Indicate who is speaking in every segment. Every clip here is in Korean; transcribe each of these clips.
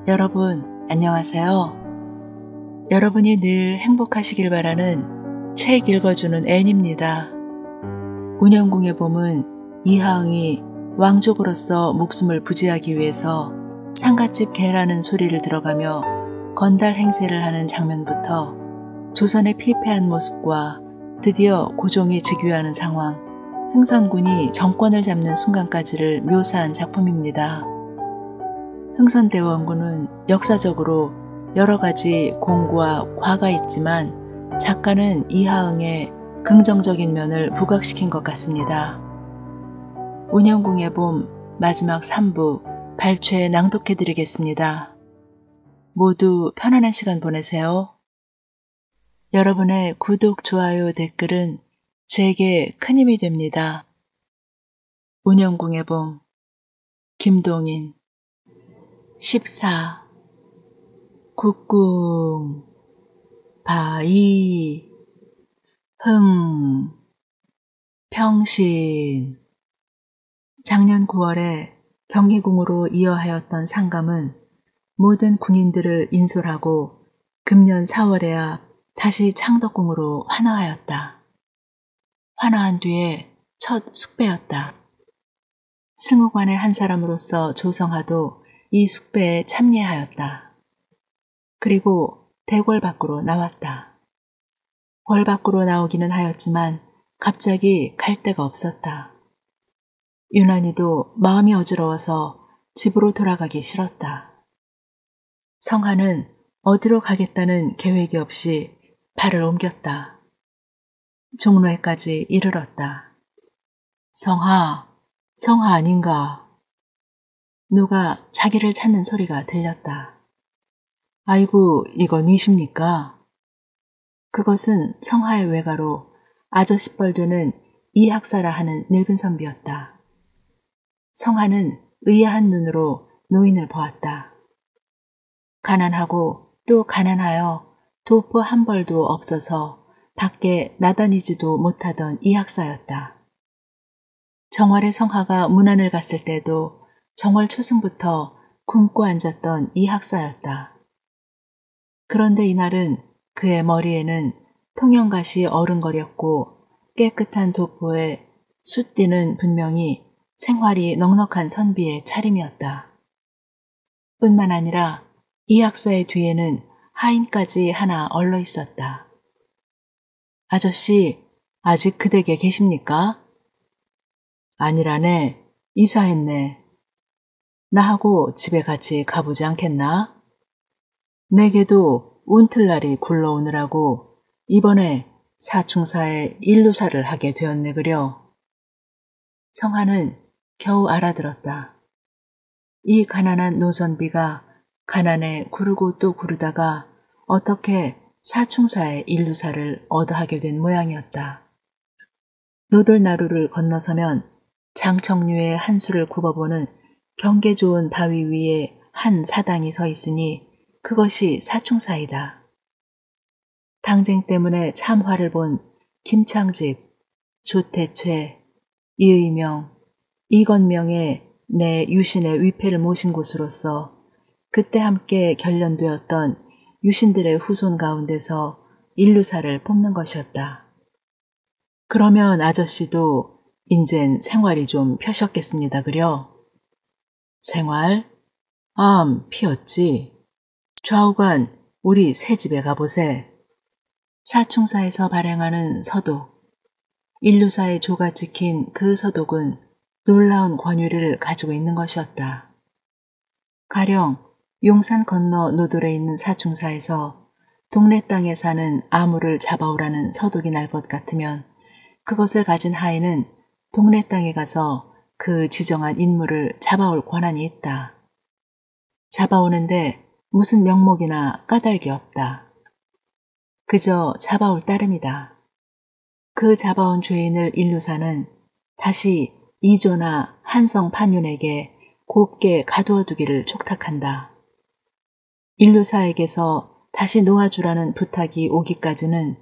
Speaker 1: 여러분, 안녕하세요. 여러분이 늘 행복하시길 바라는 책 읽어주는 앤입니다. 운영궁의 봄은 이하응이 왕족으로서 목숨을 부지하기 위해서 상갓집 개라는 소리를 들어가며 건달 행세를 하는 장면부터 조선의 피폐한 모습과 드디어 고종이 즉위하는 상황, 흥선군이 정권을 잡는 순간까지를 묘사한 작품입니다. 흥선대원군은 역사적으로 여러 가지 공과 과가 있지만 작가는 이하응의 긍정적인 면을 부각시킨 것 같습니다. 운영궁의 봄 마지막 3부 발췌 낭독해드리겠습니다. 모두 편안한 시간 보내세요. 여러분의 구독, 좋아요, 댓글은 제게 큰 힘이 됩니다. 운영궁의 봄 김동인 14 국궁 바이 흥 평신 작년 9월에 경희궁으로 이어하였던 상감은 모든 군인들을 인솔하고 금년 4월에야 다시 창덕궁으로 환화하였다. 환화한 뒤에 첫 숙배였다. 승우관의 한 사람으로서 조성하도 이 숙배에 참여하였다. 그리고 대궐 밖으로 나왔다. 궐 밖으로 나오기는 하였지만 갑자기 갈 데가 없었다. 유난히도 마음이 어지러워서 집으로 돌아가기 싫었다. 성하는 어디로 가겠다는 계획이 없이 발을 옮겼다. 종로에까지 이르렀다. 성하 아닌가? 누가 자기를 찾는 소리가 들렸다. 아이고, 이건 위십니까? 그것은 성하의 외가로 아저씨뻘 되는 이학사라 하는 늙은 선비였다. 성하는 의아한 눈으로 노인을 보았다. 가난하고 또 가난하여 도포 한 벌도 없어서 밖에 나다니지도 못하던 이학사였다. 정월에 성하가 문안을 갔을 때도 정월 초승부터 굶고 앉았던 이학사였다. 그런데 이날은 그의 머리에는 통영갓이 어른거렸고 깨끗한 도포에 숫띠는 분명히 생활이 넉넉한 선비의 차림이었다. 뿐만 아니라 이 학사의 뒤에는 하인까지 하나 얼러 있었다. 아저씨, 아직 그 댁에 계십니까? 아니라네, 이사했네. 나하고 집에 같이 가보지 않겠나? 내게도 운틀날이 굴러오느라고 이번에 사충사에 일루사를 하게 되었네 그려. 성하는 겨우 알아들었다. 이 가난한 노선비가 가난에 구르고 또 구르다가 어떻게 사충사의 일루사를 얻어하게 된 모양이었다. 노들나루를 건너서면 장청류의 한 수를 굽어보는 경계 좋은 바위 위에 한 사당이 서 있으니 그것이 사충사이다. 당쟁 때문에 참 화를 본 김창집, 조태채, 이의명, 이건명의 내 유신의 위패를 모신 곳으로서 그때 함께 결련되었던 유신들의 후손 가운데서 일루사를 뽑는 것이었다. 그러면 아저씨도 인젠 생활이 좀 펴셨겠습니다 그려? 생활? 피었지. 좌우간 우리 새 집에 가보세. 사충사에서 발행하는 서독. 일루사의 조가 찍힌 그 서독은 놀라운 권위를 가지고 있는 것이었다. 가령 용산 건너 노돌에 있는 사충사에서 동네 땅에 사는 아무를 잡아오라는 서독이 날 것 같으면 그것을 가진 하인은 동네 땅에 가서 그 지정한 인물을 잡아올 권한이 있다. 잡아오는데 무슨 명목이나 까닭이 없다. 그저 잡아올 따름이다. 그 잡아온 죄인을 일루사는 다시 이조나 한성 판윤에게 곱게 가두어두기를 촉탁한다. 일루사에게서 다시 놓아주라는 부탁이 오기까지는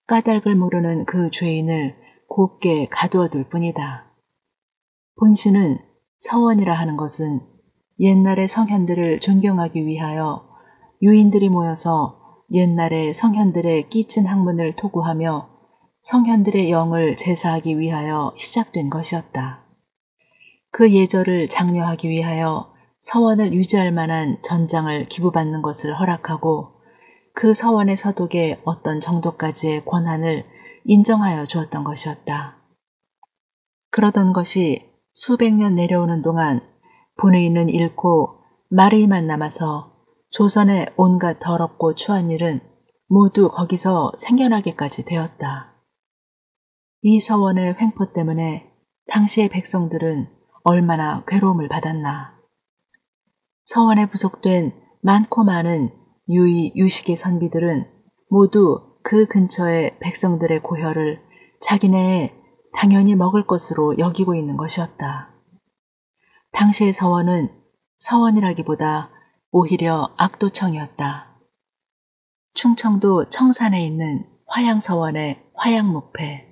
Speaker 1: 까닭을 모르는 그 죄인을 곱게 가두어둘 뿐이다. 본신은 서원이라 하는 것은 옛날의 성현들을 존경하기 위하여 유인들이 모여서 옛날의 성현들의 끼친 학문을 토구하며 성현들의 영을 제사하기 위하여 시작된 것이었다. 그 예절을 장려하기 위하여 서원을 유지할 만한 전장을 기부받는 것을 허락하고 그 서원의 서독에 어떤 정도까지의 권한을 인정하여 주었던 것이었다. 그러던 것이 수백 년 내려오는 동안 분의는 잃고 마르이만 남아서 조선의 온갖 더럽고 추한 일은 모두 거기서 생겨나게까지 되었다. 이 서원의 횡포 때문에 당시의 백성들은 얼마나 괴로움을 받았나. 서원에 부속된 많고 많은 유의 유식의 선비들은 모두 그 근처의 백성들의 고혈을 자기네의 당연히 먹을 것으로 여기고 있는 것이었다. 당시의 서원은 서원이라기보다 오히려 악도청이었다. 충청도 청산에 있는 화양서원의 화양목패.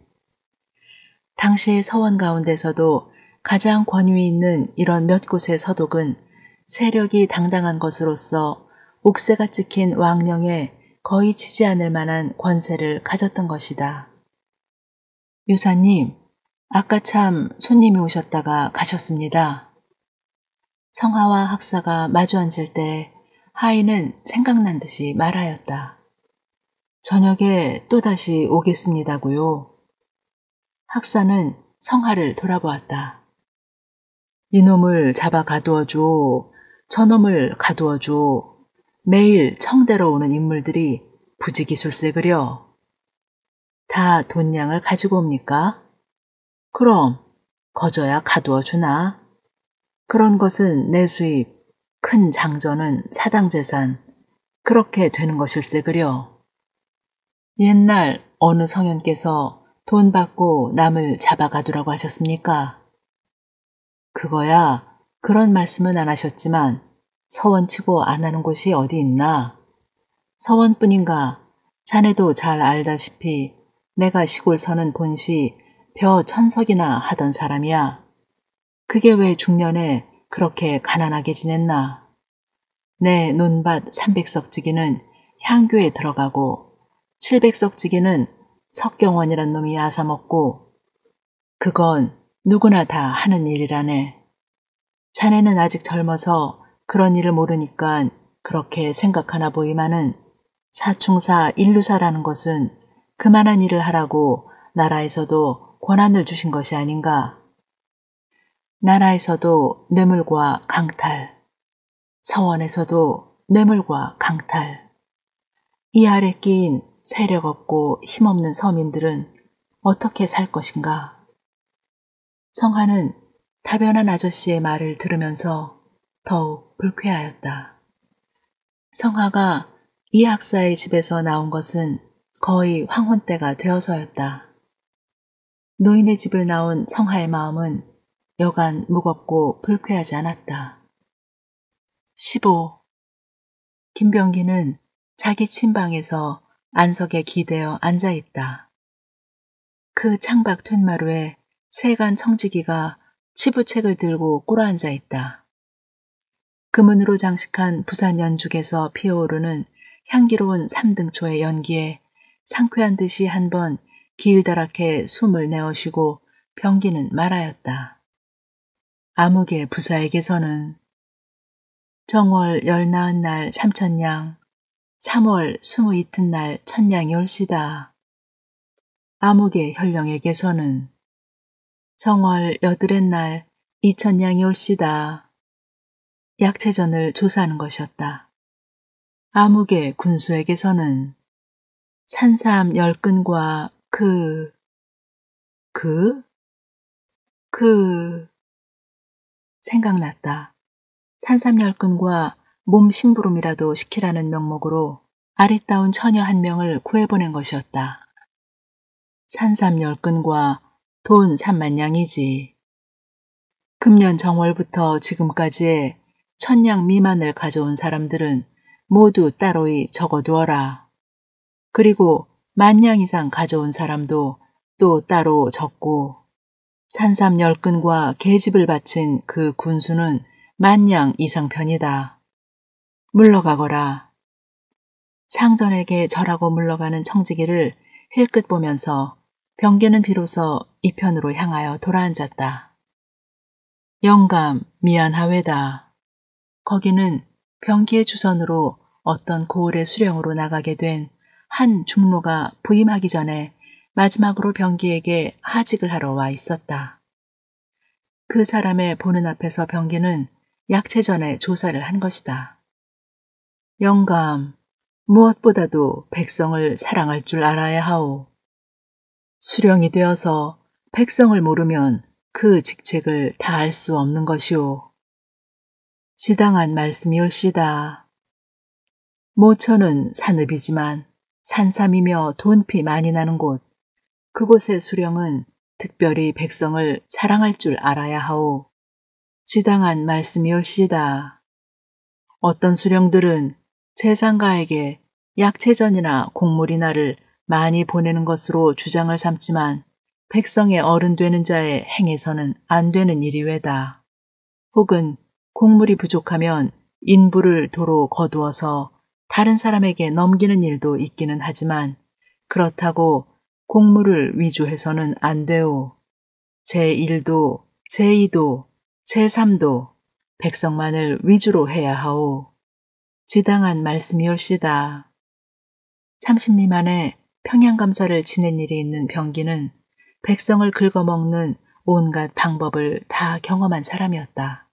Speaker 1: 당시의 서원 가운데서도 가장 권위 있는 이런 몇 곳의 서독은 세력이 당당한 것으로서 옥새가 찍힌 왕령에 거의 치지 않을 만한 권세를 가졌던 것이다. 유사님, 아까 참 손님이 오셨다가 가셨습니다. 성하와 학사가 마주 앉을 때 하인은 생각난 듯이 말하였다. 저녁에 또다시 오겠습니다고요. 학사는 성하를 돌아보았다. 이놈을 잡아 가두어줘. 저놈을 가두어줘. 매일 청대로 오는 인물들이 부지기술세 그려. 다 돈량을 가지고 옵니까? 그럼 거저야 가두어 주나? 그런 것은 내 수입, 큰 장전은 사당재산, 그렇게 되는 것일세 그려. 옛날 어느 성현께서 돈 받고 남을 잡아 가두라고 하셨습니까? 그거야 그런 말씀은 안 하셨지만 서원치고 안 하는 곳이 어디 있나? 서원뿐인가 자네도 잘 알다시피 내가 시골 서는 본시 벼 1000석이나 하던 사람이야. 그게 왜 중년에 그렇게 가난하게 지냈나? 내 논밭 300석지기는 향교에 들어가고 700석지기는 석경원이란 놈이 앗아먹고 그건 누구나 다 하는 일이라네. 자네는 아직 젊어서 그런 일을 모르니까 그렇게 생각하나 보이마는 사충사 인루사라는 것은 그만한 일을 하라고 나라에서도 권한을 주신 것이 아닌가. 나라에서도 뇌물과 강탈, 서원에서도 뇌물과 강탈. 이 아래 끼인 세력 없고 힘없는 서민들은 어떻게 살 것인가. 성하는 다변한 아저씨의 말을 들으면서 더욱 불쾌하였다. 성하가 이 학사의 집에서 나온 것은 거의 황혼 때가 되어서였다. 노인의 집을 나온 성하의 마음은 여간 무겁고 불쾌하지 않았다. 15. 김병기는 자기 침방에서 안석에 기대어 앉아있다. 그 창밖 툇마루에 세간 청지기가 치부책을 들고 꿇어앉아 있다. 금은으로 장식한 부산 연죽에서 피어오르는 향기로운 삼등초의 연기에 상쾌한 듯이 한번 길다랗게 숨을 내어쉬고 병기는 말하였다. 아무개 부사에게서는 정월 19날 3천냥, 3월 22날 1000냥이 올시다. 아무개 현령에게서는 정월 8날 2000냥이 올시다. 약체전을 조사하는 것이었다. 아무개 군수에게서는 산삼 10근과 생각났다. 산삼 10근과 몸 심부름이라도 시키라는 명목으로 아리따운 처녀 한 명을 구해보낸 것이었다. 산삼 10근과 돈 30,000냥이지. 금년 정월부터 지금까지의 1000냥 미만을 가져온 사람들은 모두 따로이 적어두어라. 그리고 10,000냥 이상 가져온 사람도 또 따로 적고 산삼 10근과 계집을 바친 그 군수는 만냥 이상편이다. 물러가거라. 상전에게 절하고 물러가는 청지기를 힐끗 보면서 병기는 비로소 이편으로 향하여 돌아앉았다. 영감, 미안하외다. 거기는 병기의 주선으로 어떤 고을의 수령으로 나가게 된 한 중로가 부임하기 전에 마지막으로 병기에게 하직을 하러 와 있었다. 그 사람의 보는 앞에서 병기는 약체 전에 조사를 한 것이다. 영감, 무엇보다도 백성을 사랑할 줄 알아야 하오. 수령이 되어서 백성을 모르면 그 직책을 다할 수 없는 것이오. 지당한 말씀이올시다. 모천은 산읍이지만 산삼이며 돈피 많이 나는 곳, 그곳의 수령은 특별히 백성을 사랑할 줄 알아야 하오. 지당한 말씀이올시다. 어떤 수령들은 재상가에게 약체전이나 곡물이나를 많이 보내는 것으로 주장을 삼지만 백성의 어른 되는 자의 행해서는 안 되는 일이 외다. 혹은 곡물이 부족하면 인부를 도로 거두어서 다른 사람에게 넘기는 일도 있기는 하지만 그렇다고 곡물을 위주해서는 안 되오. 제1도, 제2도, 제3도 백성만을 위주로 해야 하오. 지당한 말씀이올시다. 30리 만에 평양감사를 지낸 일이 있는 병기는 백성을 긁어먹는 온갖 방법을 다 경험한 사람이었다.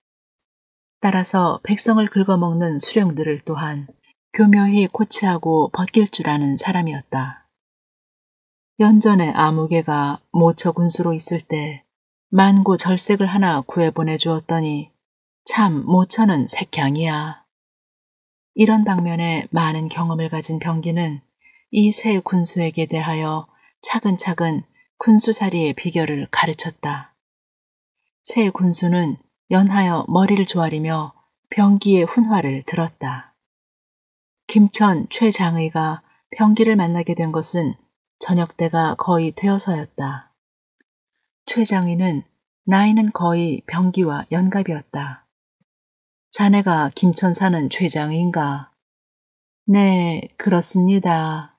Speaker 1: 따라서 백성을 긁어먹는 수령들을 또한 교묘히 고치하고 벗길 줄 아는 사람이었다. 연전에 아무개가 모처 군수로 있을 때 만고 절색을 하나 구해보내 주었더니 참 모처는 색향이야. 이런 방면에 많은 경험을 가진 병기는 이 새 군수에게 대하여 차근차근 군수살이의 비결을 가르쳤다. 새 군수는 연하여 머리를 조아리며 병기의 훈화를 들었다. 김천 최장의가 병기를 만나게 된 것은 저녁 때가 거의 되어서였다. 최장의는 나이는 거의 병기와 연갑이었다. 자네가 김천 사는 최장의인가? 네, 그렇습니다.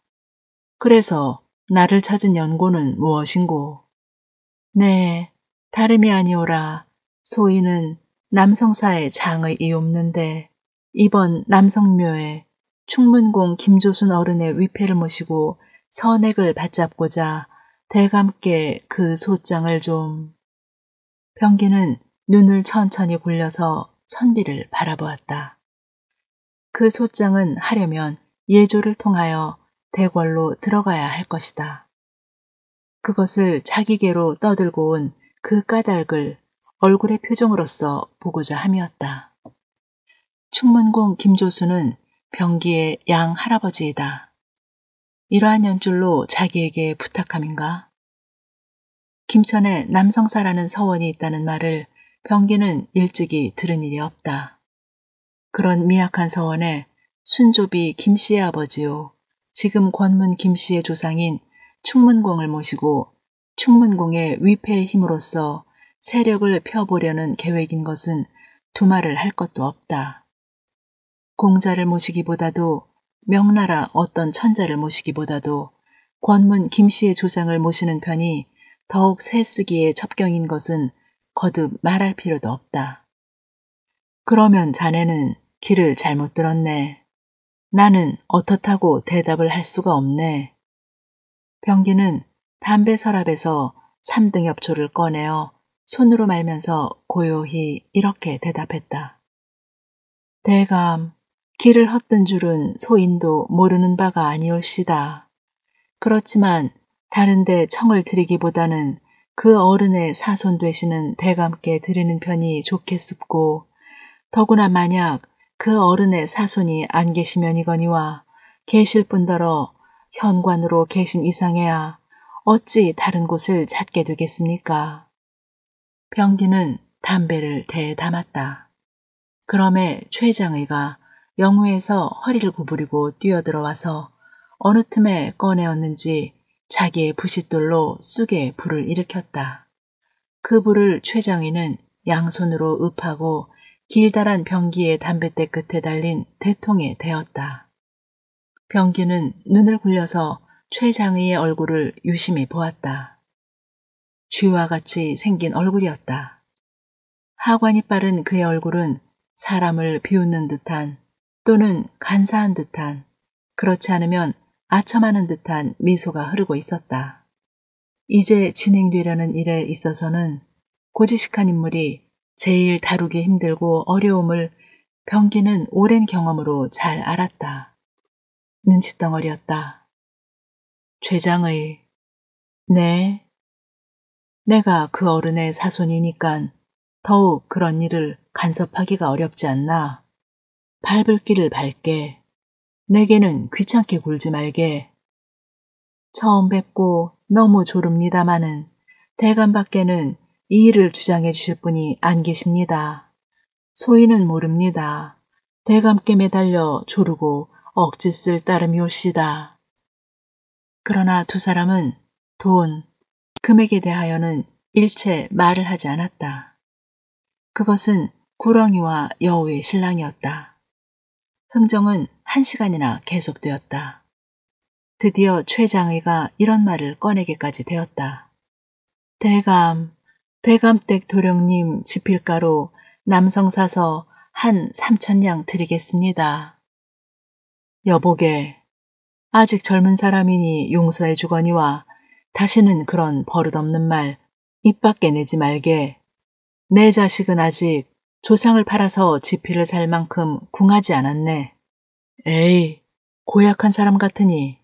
Speaker 1: 그래서 나를 찾은 연고는 무엇인고? 네, 다름이 아니오라. 소인은 남성사의 장의이 없는데 이번 남성묘에 충문공 김조순 어른의 위패를 모시고 선액을 받잡고자 대감께 그 소장을 좀. 병기는 눈을 천천히 굴려서 선비를 바라보았다. 그 소장은 하려면 예조를 통하여 대궐로 들어가야 할 것이다. 그것을 자기계로 떠들고 온 그 까닭을 얼굴의 표정으로서 보고자 함이었다. 충문공 김조수는 병기의 양 할아버지이다. 이러한 연줄로 자기에게 부탁함인가? 김천에 남성사라는 서원이 있다는 말을 병기는 일찍이 들은 일이 없다. 그런 미약한 서원에 순조비 김씨의 아버지요, 지금 권문 김씨의 조상인 충문공을 모시고 충문공의 위패의 힘으로써 세력을 펴보려는 계획인 것은 두말을 할 것도 없다. 공자를 모시기보다도 명나라 어떤 천자를 모시기보다도 권문 김씨의 조상을 모시는 편이 더욱 새쓰기에 접경인 것은 거듭 말할 필요도 없다. 그러면 자네는 길을 잘못 들었네. 나는 어떻다고 대답을 할 수가 없네. 병기는 담배 서랍에서 3등엽초를 꺼내어 손으로 말면서 고요히 이렇게 대답했다. 대감, 길을 헛든 줄은 소인도 모르는 바가 아니올시다. 그렇지만 다른데 청을 드리기보다는 그 어른의 사손 되시는 대감께 드리는 편이 좋겠습고, 더구나 만약 그 어른의 사손이 안 계시면이거니와 계실 뿐더러 현관으로 계신 이상해야 어찌 다른 곳을 찾게 되겠습니까? 병기는 담배를 대에 담았다. 그럼에 최장의가 영후에서 허리를 구부리고 뛰어들어와서 어느 틈에 꺼내었는지 자기의 부싯돌로 쑥에 불을 일으켰다. 그 불을 최장의는 양손으로 읍하고 길다란 병기의 담뱃대 끝에 달린 대통에 대었다. 병기는 눈을 굴려서 최 장의의 얼굴을 유심히 보았다. 쥐와 같이 생긴 얼굴이었다. 하관이 빠른 그의 얼굴은 사람을 비웃는 듯한 또는 간사한 듯한 그렇지 않으면 아첨하는 듯한 미소가 흐르고 있었다. 이제 진행되려는 일에 있어서는 고지식한 인물이 제일 다루기 힘들고 어려움을 병기는 오랜 경험으로 잘 알았다. 눈칫덩어리였다. 최장의, 네. 내가 그 어른의 사손이니깐 더욱 그런 일을 간섭하기가 어렵지 않나. 밟을 길을 밟게. 내게는 귀찮게 굴지 말게. 처음 뵙고 너무 조릅니다마는 대감 밖에는 이 일을 주장해 주실 분이 안 계십니다. 소인은 모릅니다. 대감께 매달려 조르고 억지 쓸 따름이옵시다. 그러나 두 사람은 돈, 금액에 대하여는 일체 말을 하지 않았다. 그것은 구렁이와 여우의 신랑이었다. 흥정은 1시간이나 계속되었다. 드디어 최장의가 이런 말을 꺼내기까지 되었다. 대감댁 도령님 지필가로 남성 사서 한 3,000냥 드리겠습니다. 여보게, 아직 젊은 사람이니 용서해 주거니와 다시는 그런 버릇없는 말 입 밖에 내지 말게. 내 자식은 아직 조상을 팔아서 지피를 살 만큼 궁하지 않았네. 에이, 고약한 사람 같으니.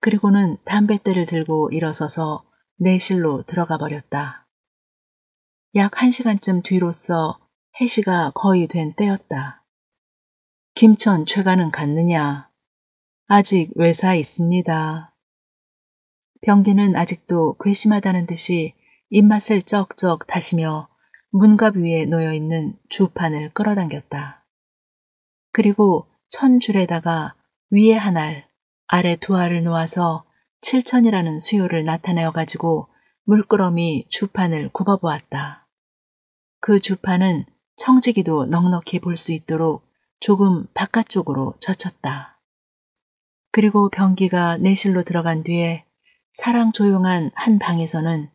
Speaker 1: 그리고는 담뱃대를 들고 일어서서 내실로 들어가 버렸다. 약 1시간쯤 뒤로써 해시가 거의 된 때였다. 김천 최가는 갔느냐? 아직 외사에 있습니다. 병기는 아직도 괘씸하다는 듯이 입맛을 쩍쩍 다시며 문갑 위에 놓여있는 주판을 끌어당겼다. 그리고 1,000줄에다가 위에 한 알, 아래 두 알을 놓아서 7천이라는 수요를 나타내어 가지고 물끄러미 주판을 굽어보았다. 그 주판은 청지기도 넉넉히 볼 수 있도록 조금 바깥쪽으로 젖혔다. 그리고 병기가 내실로 들어간 뒤에 사랑 조용한 한 방에서는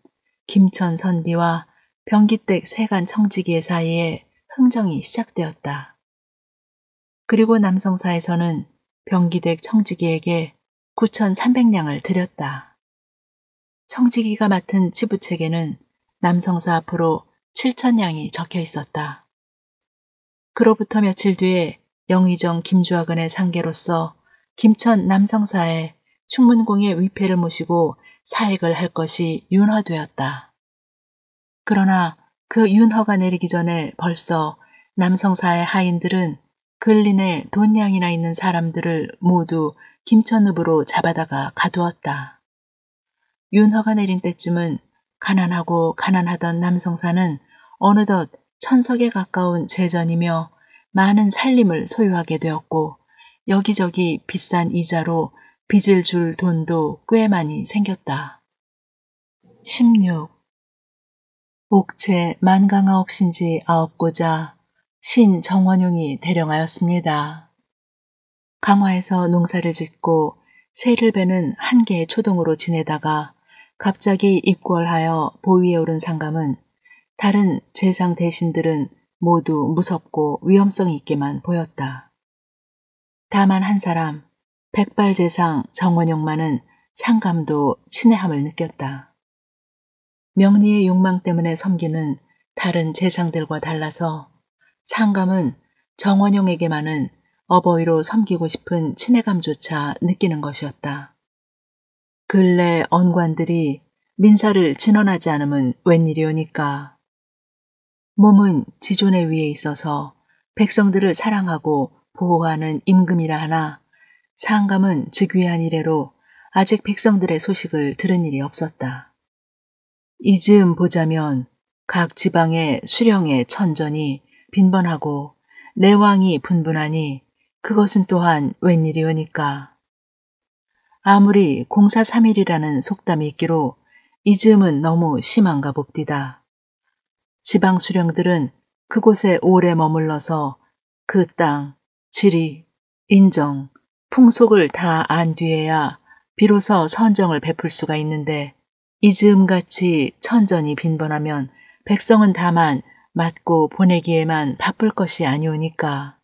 Speaker 1: 김천 선비와 병기댁 세간 청지기의 사이에 흥정이 시작되었다. 그리고 남성사에서는 병기댁 청지기에게 9,300냥을 드렸다. 청지기가 맡은 치부책에는 남성사 앞으로 7,000냥이 적혀 있었다. 그로부터 며칠 뒤에 영의정 김주학은의 상계로서 김천 남성사에 충문공의 위패를 모시고 사액을 할 것이 윤허되었다. 그러나 그 윤허가 내리기 전에 벌써 남성사의 하인들은 근린에 돈량이나 있는 사람들을 모두 김천읍으로 잡아다가 가두었다. 윤허가 내린 때쯤은 가난하고 가난하던 남성사는 어느덧 1,000석에 가까운 재전이며 많은 살림을 소유하게 되었고 여기저기 비싼 이자로 빚을 줄 돈도 꽤 많이 생겼다. 16. 옥체 만강아 옥신지 9고자 신 정원용이 대령하였습니다. 강화에서 농사를 짓고 새를 베는 한 개의 초동으로 지내다가 갑자기 입궐하여 보위에 오른 상감은 다른 재상 대신들은 모두 무섭고 위험성이 있게만 보였다. 다만 한 사람, 백발재상 정원용만은 상감도 친애함을 느꼈다. 명리의 욕망 때문에 섬기는 다른 재상들과 달라서 상감은 정원용에게만은 어버이로 섬기고 싶은 친애감조차 느끼는 것이었다. 근래 언관들이 민사를 진언하지 않으면 웬일이오니까. 몸은 지존의 위에 있어서 백성들을 사랑하고 보호하는 임금이라 하나 상감은 즉위한 이래로 아직 백성들의 소식을 들은 일이 없었다. 이즈음 보자면 각 지방의 수령의 천전이 빈번하고 내왕이 분분하니 그것은 또한 웬일이오니까. 아무리 공사 3일이라는 속담이 있기로 이즈음은 너무 심한가 봅디다. 지방 수령들은 그곳에 오래 머물러서 그 땅, 지리, 인정, 풍속을 다 안 뒤에야 비로소 선정을 베풀 수가 있는데 이 즈음같이 천전이 빈번하면 백성은 다만 맞고 보내기에만 바쁠 것이 아니오니까.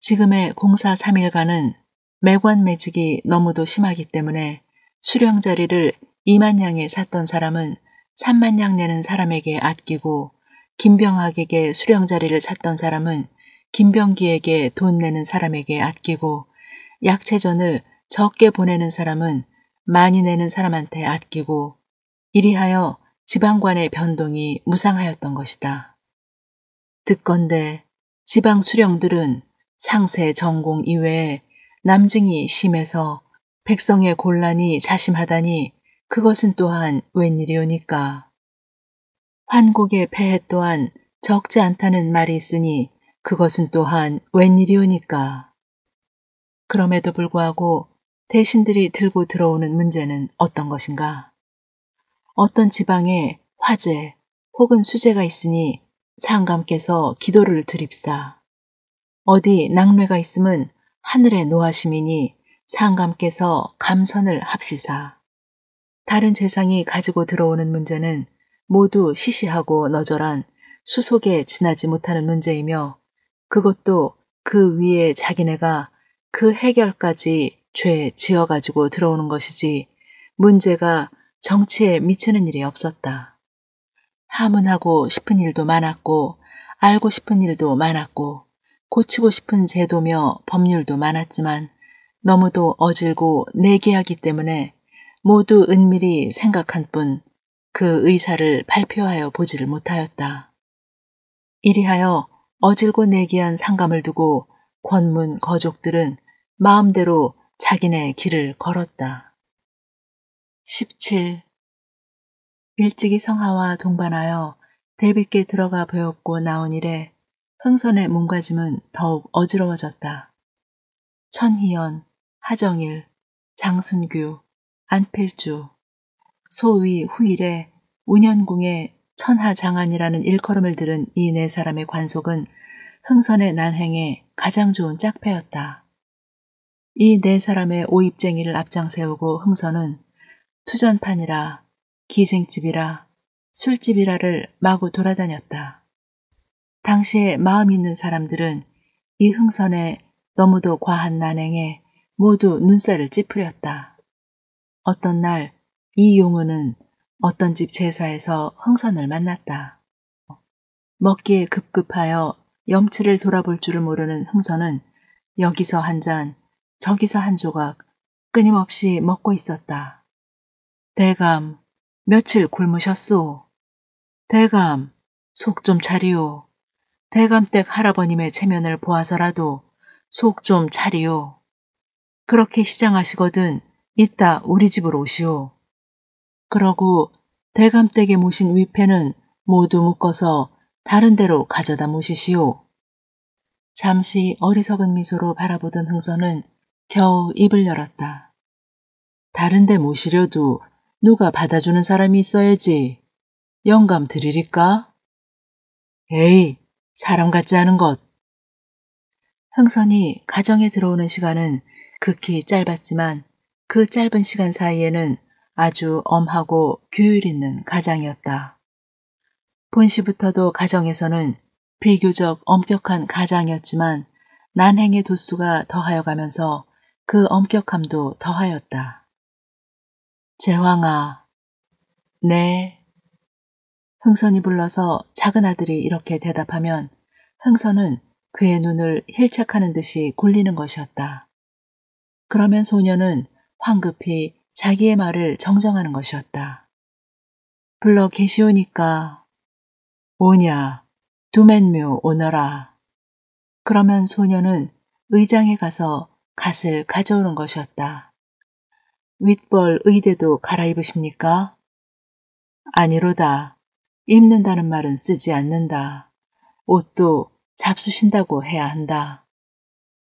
Speaker 1: 지금의 공사 3일간은 매관매직이 너무도 심하기 때문에 수령 자리를 2만 냥에 샀던 사람은 3만 냥 내는 사람에게 아끼고 김병학에게 수령 자리를 샀던 사람은 김병기에게 돈 내는 사람에게 아끼고 약체전을 적게 보내는 사람은 많이 내는 사람한테 아끼고 이리하여 지방관의 변동이 무상하였던 것이다. 듣건대 지방 수령들은 상세 전공 이외에 남증이 심해서 백성의 곤란이 자심하다니 그것은 또한 웬일이오니까. 환국의 폐해 또한 적지 않다는 말이 있으니 그것은 또한 웬일이오니까. 그럼에도 불구하고 대신들이 들고 들어오는 문제는 어떤 것인가? 어떤 지방에 화재 혹은 수재가 있으니 상감께서 기도를 드립사. 어디 낙뢰가 있으면 하늘의 노하심이니 상감께서 감선을 합시사. 다른 재상이 가지고 들어오는 문제는 모두 시시하고 너절한 수속에 지나지 못하는 문제이며 그것도 그 위에 자기네가 그 해결까지 죄 지어가지고 들어오는 것이지 문제가 정치에 미치는 일이 없었다. 하문하고 싶은 일도 많았고 알고 싶은 일도 많았고 고치고 싶은 제도며 법률도 많았지만 너무도 어질고 내기하기 때문에 모두 은밀히 생각한 뿐 그 의사를 발표하여 보지를 못하였다. 이리하여 어질고 내기한 상감을 두고 권문 거족들은 마음대로 자기네 길을 걸었다. 17. 일찍이 성하와 동반하여 대비께 들어가 배웠고 나온 이래 흥선의 몸가짐은 더욱 어지러워졌다. 천희연, 하정일, 장순규, 안필주, 소위 후일에 운현궁의 천하장안이라는 일컬음을 들은 이 네 사람의 관속은 흥선의 난행에 가장 좋은 짝패였다. 이 네 사람의 오입쟁이를 앞장 세우고 흥선은 투전판이라 기생집이라 술집이라를 마구 돌아다녔다. 당시에 마음 있는 사람들은 이 흥선의 너무도 과한 난행에 모두 눈살을 찌푸렸다. 어떤 날 이 용우는 어떤 집 제사에서 흥선을 만났다. 먹기에 급급하여 염치를 돌아볼 줄을 모르는 흥선은 여기서 한 잔, 저기서 한 조각 끊임없이 먹고 있었다. 대감, 며칠 굶으셨소? 대감, 속 좀 차리오. 대감댁 할아버님의 체면을 보아서라도 속 좀 차리오. 그렇게 시장하시거든 이따 우리 집으로 오시오. 그러고 대감댁에 모신 위패는 모두 묶어서 다른 데로 가져다 모시시오. 잠시 어리석은 미소로 바라보던 흥선은 겨우 입을 열었다. 다른 데 모시려도 누가 받아주는 사람이 있어야지. 영감 드리리까? 에이, 사람 같지 않은 것. 흥선이 가정에 들어오는 시간은 극히 짧았지만 그 짧은 시간 사이에는 아주 엄하고 규율 있는 가장이었다. 본시부터도 가정에서는 비교적 엄격한 가장이었지만 난행의 도수가 더하여 가면서 그 엄격함도 더하였다. 제황아. 네. 흥선이 불러서 작은 아들이 이렇게 대답하면 흥선은 그의 눈을 힐책하는 듯이 굴리는 것이었다. 그러면 소녀는 황급히 자기의 말을 정정하는 것이었다. 불러 계시오니까. 오냐, 두맨묘 오너라. 그러면 소녀는 의장에 가서 갓을 가져오는 것이었다. 윗벌 의대도 갈아입으십니까? 아니로다. 입는다는 말은 쓰지 않는다. 옷도 잡수신다고 해야 한다.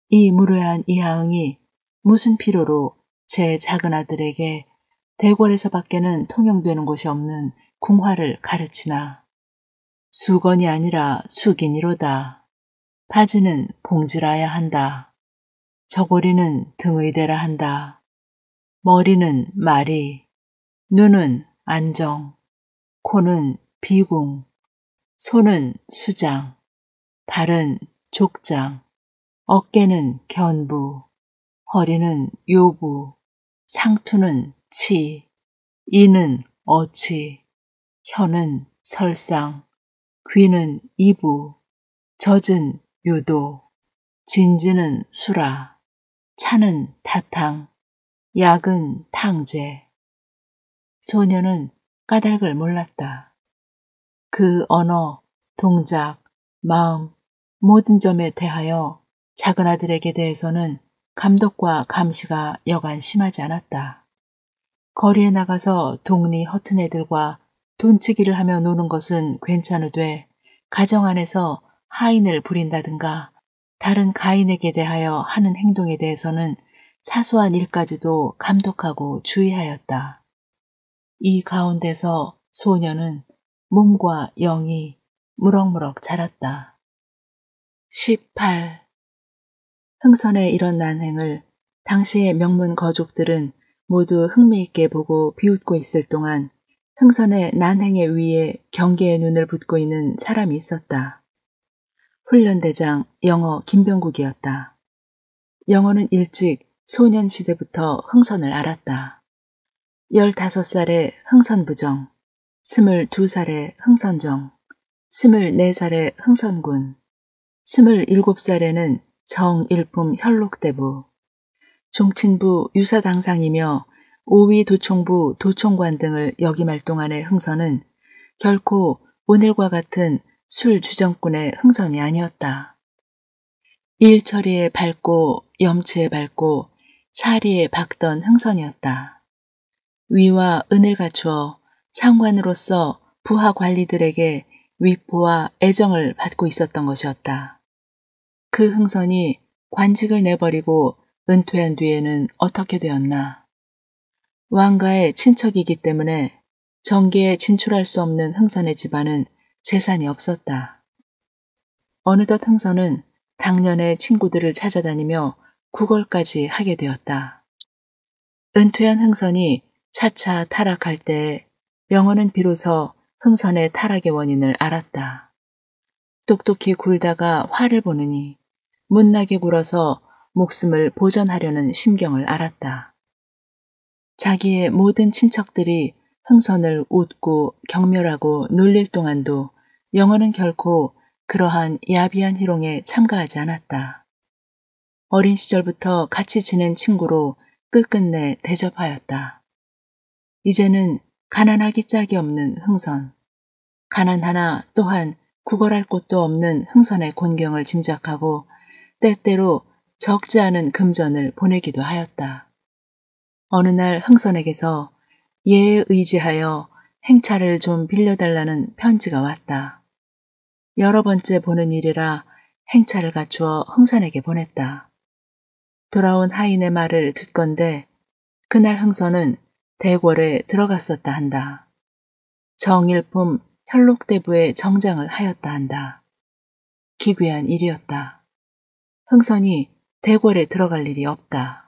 Speaker 1: 이 무례한 이하응이 무슨 필요로 제 작은 아들에게 대궐에서 밖에는 통용되는 곳이 없는 궁화를 가르치나. 수건이 아니라 숙이니로다. 바지는 봉지라야 한다. 저고리는 등의대라 한다. 머리는 마리, 눈은 안정, 코는 비궁, 손은 수장, 발은 족장, 어깨는 견부, 허리는 요부, 상투는 치, 이는 어치, 혀는 설상, 귀는 이부, 젖은 유도, 진지는 수라, 차는 타탕, 약은 탕제. 소녀는 까닭을 몰랐다. 그 언어, 동작, 마음, 모든 점에 대하여 작은 아들에게 대해서는 감독과 감시가 여간 심하지 않았다. 거리에 나가서 동리 허튼 애들과 돈치기를 하며 노는 것은 괜찮으되 가정 안에서 하인을 부린다든가 다른 가인에게 대하여 하는 행동에 대해서는 사소한 일까지도 감독하고 주의하였다. 이 가운데서 소녀는 몸과 영이 무럭무럭 자랐다. 18. 흥선의 이런 난행을 당시의 명문 거족들은 모두 흥미있게 보고 비웃고 있을 동안 흥선의 난행의 위에 경계의 눈을 붓고 있는 사람이 있었다. 훈련대장 영어 김병국이었다. 영어는 일찍 소년 시대부터 흥선을 알았다. 15살에 흥선부정, 22살에 흥선정, 24살에 흥선군, 27살에는 정일품 현록대부, 종친부 유사당상이며 5위 도총부 도총관 등을 역임할 동안의 흥선은 결코 오늘과 같은 술주정꾼의 흥선이 아니었다. 일처리에 밝고 염치에 밝고 사리에 박던 흥선이었다. 위와 은을 갖추어 상관으로서 부하 관리들에게 위포와 애정을 받고 있었던 것이었다. 그 흥선이 관직을 내버리고 은퇴한 뒤에는 어떻게 되었나. 왕가의 친척이기 때문에 정계에 진출할 수 없는 흥선의 집안은 재산이 없었다. 어느덧 흥선은 당년의 친구들을 찾아다니며 구걸까지 하게 되었다. 은퇴한 흥선이 차차 타락할 때 영어는 비로소 흥선의 타락의 원인을 알았다. 똑똑히 굴다가 화를 보느니 못나게 굴어서 목숨을 보전하려는 심경을 알았다. 자기의 모든 친척들이 흥선을 웃고 경멸하고 놀릴 동안도 영어는 결코 그러한 야비한 희롱에 참가하지 않았다. 어린 시절부터 같이 지낸 친구로 끝끝내 대접하였다. 이제는 가난하기 짝이 없는 흥선, 가난하나 또한 구걸할 곳도 없는 흥선의 곤경을 짐작하고 때때로 적지 않은 금전을 보내기도 하였다. 어느 날 흥선에게서 예에 의지하여 행차를 좀 빌려달라는 편지가 왔다. 여러 번째 보는 일이라 행차를 갖추어 흥선에게 보냈다. 돌아온 하인의 말을 듣건대 그날 흥선은 대궐에 들어갔었다 한다. 정일품 현록대부의 정장을 하였다 한다. 기괴한 일이었다. 흥선이 대궐에 들어갈 일이 없다.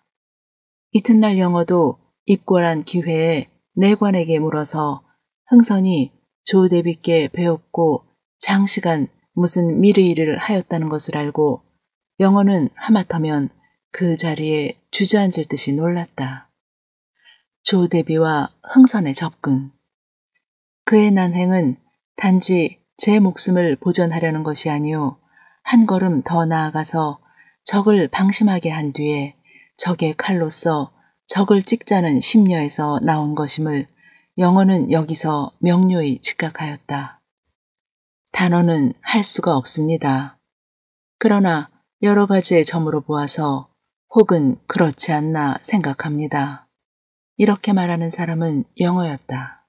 Speaker 1: 이튿날 영어도 입궐한 기회에 내관에게 물어서 흥선이 조대비께 배웠고 장시간 무슨 미르일을 하였다는 것을 알고 영어는 하마터면 그 자리에 주저앉을 듯이 놀랐다. 조대비와 흥선의 접근. 그의 난행은 단지 제 목숨을 보전하려는 것이 아니오 한 걸음 더 나아가서 적을 방심하게 한 뒤에 적의 칼로서 적을 찍자는 심려에서 나온 것임을 영어는 여기서 명료히 즉각하였다. 단어는 할 수가 없습니다. 그러나 여러 가지의 점으로 보아서 혹은 그렇지 않나 생각합니다. 이렇게 말하는 사람은 영어였다.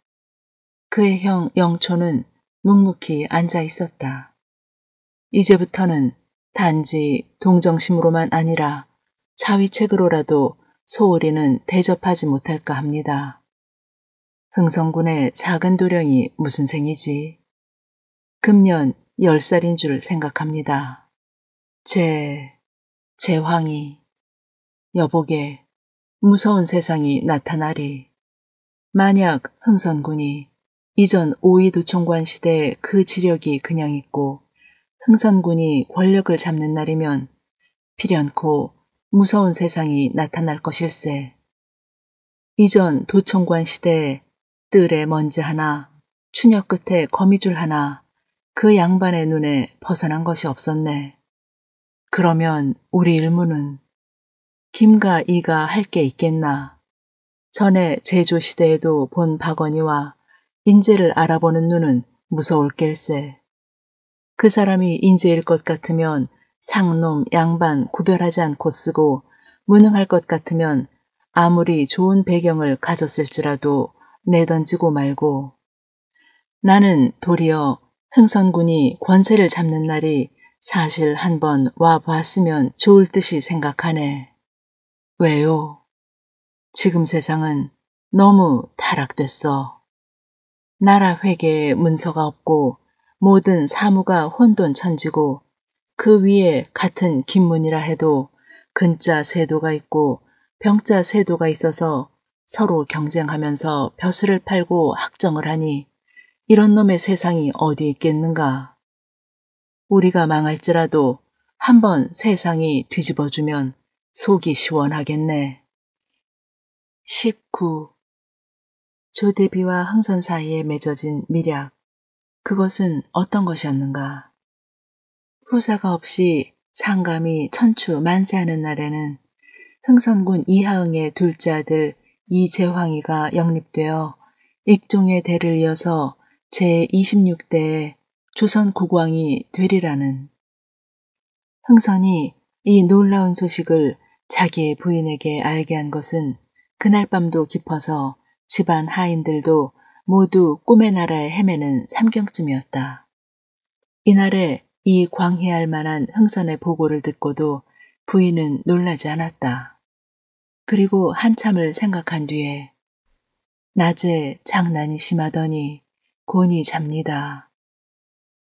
Speaker 1: 그의 형 영초는 묵묵히 앉아 있었다. 이제부터는 단지 동정심으로만 아니라 자위책으로라도 소홀히는 대접하지 못할까 합니다. 흥성군의 작은 도령이 무슨 생이지? 금년 10살인 줄 생각합니다. 제황이 여보게 무서운 세상이 나타나리. 만약 흥선군이 이전 오이도총관 시대의 그 지력이 그냥 있고 흥선군이 권력을 잡는 날이면 필연코 무서운 세상이 나타날 것일세. 이전 도총관 시대에 뜰에 먼지 하나, 추녀 끝에 거미줄 하나 그 양반의 눈에 벗어난 것이 없었네. 그러면 우리 일무는 김과 이가 할 게 있겠나. 전에 제조시대에도 본 박언이와 인재를 알아보는 눈은 무서울 낄세. 그 사람이 인재일 것 같으면 상놈, 양반 구별하지 않고 쓰고 무능할 것 같으면 아무리 좋은 배경을 가졌을지라도 내던지고 말고. 나는 도리어 흥선군이 권세를 잡는 날이 사실 한번 와보았으면 좋을 듯이 생각하네. 왜요? 지금 세상은 너무 타락됐어. 나라 회계에 문서가 없고 모든 사무가 혼돈천지고 그 위에 같은 김문이라 해도 근자 세도가 있고 병자 세도가 있어서 서로 경쟁하면서 벼슬을 팔고 학정을 하니 이런 놈의 세상이 어디 있겠는가. 우리가 망할지라도 한번 세상이 뒤집어주면 속이 시원하겠네. 19. 조대비와 흥선 사이에 맺어진 미략. 그것은 어떤 것이었는가. 후사가 없이 상감이 천추 만세하는 날에는 흥선군 이하응의 둘째 아들 이재황이가 영립되어 익종의 대를 이어서 제26대의 조선 국왕이 되리라는. 흥선이 이 놀라운 소식을 자기의 부인에게 알게 한 것은 그날 밤도 깊어서 집안 하인들도 모두 꿈의 나라에 헤매는 삼경쯤이었다. 이날에 이 광희할 만한 흥선의 보고를 듣고도 부인은 놀라지 않았다. 그리고 한참을 생각한 뒤에 낮에 장난이 심하더니 곤히 잡니다.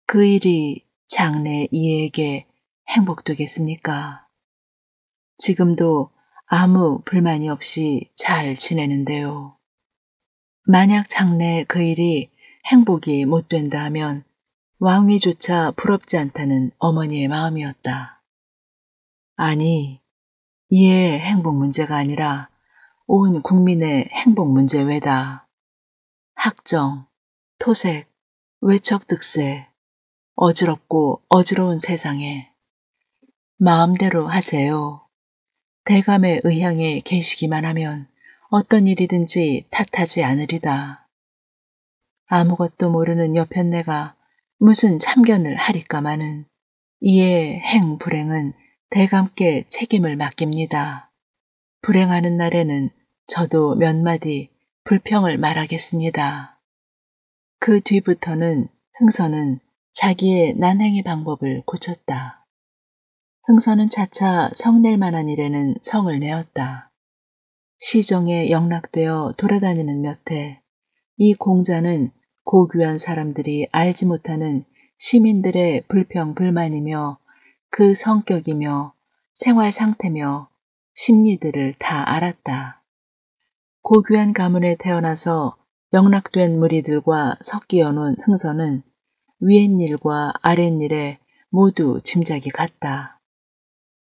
Speaker 1: 그 일이 장래 이에게 행복되겠습니까? 지금도 아무 불만이 없이 잘 지내는데요. 만약 장래 그 일이 행복이 못 된다 하면 왕위조차 부럽지 않다는 어머니의 마음이었다. 아니, 이의 행복 문제가 아니라 온 국민의 행복 문제 외다. 학정, 토색, 외척득세, 어지럽고 어지러운 세상에 마음대로 하세요. 대감의 의향에 계시기만 하면 어떤 일이든지 탓하지 않으리다. 아무것도 모르는 여편네가 무슨 참견을 하리까마는 이의 행불행은 대감께 책임을 맡깁니다. 불행하는 날에는 저도 몇 마디 불평을 말하겠습니다. 그 뒤부터는 흥선은 자기의 난행의 방법을 고쳤다. 흥선은 차차 성낼 만한 일에는 성을 내었다. 시정에 영락되어 돌아다니는 몇 해, 이 공자는 고귀한 사람들이 알지 못하는 시민들의 불평 불만이며 그 성격이며 생활 상태며 심리들을 다 알았다. 고귀한 가문에 태어나서 영락된 무리들과 섞여 놓은 흥선은 위엔일과 아랫일에 모두 짐작이 갔다.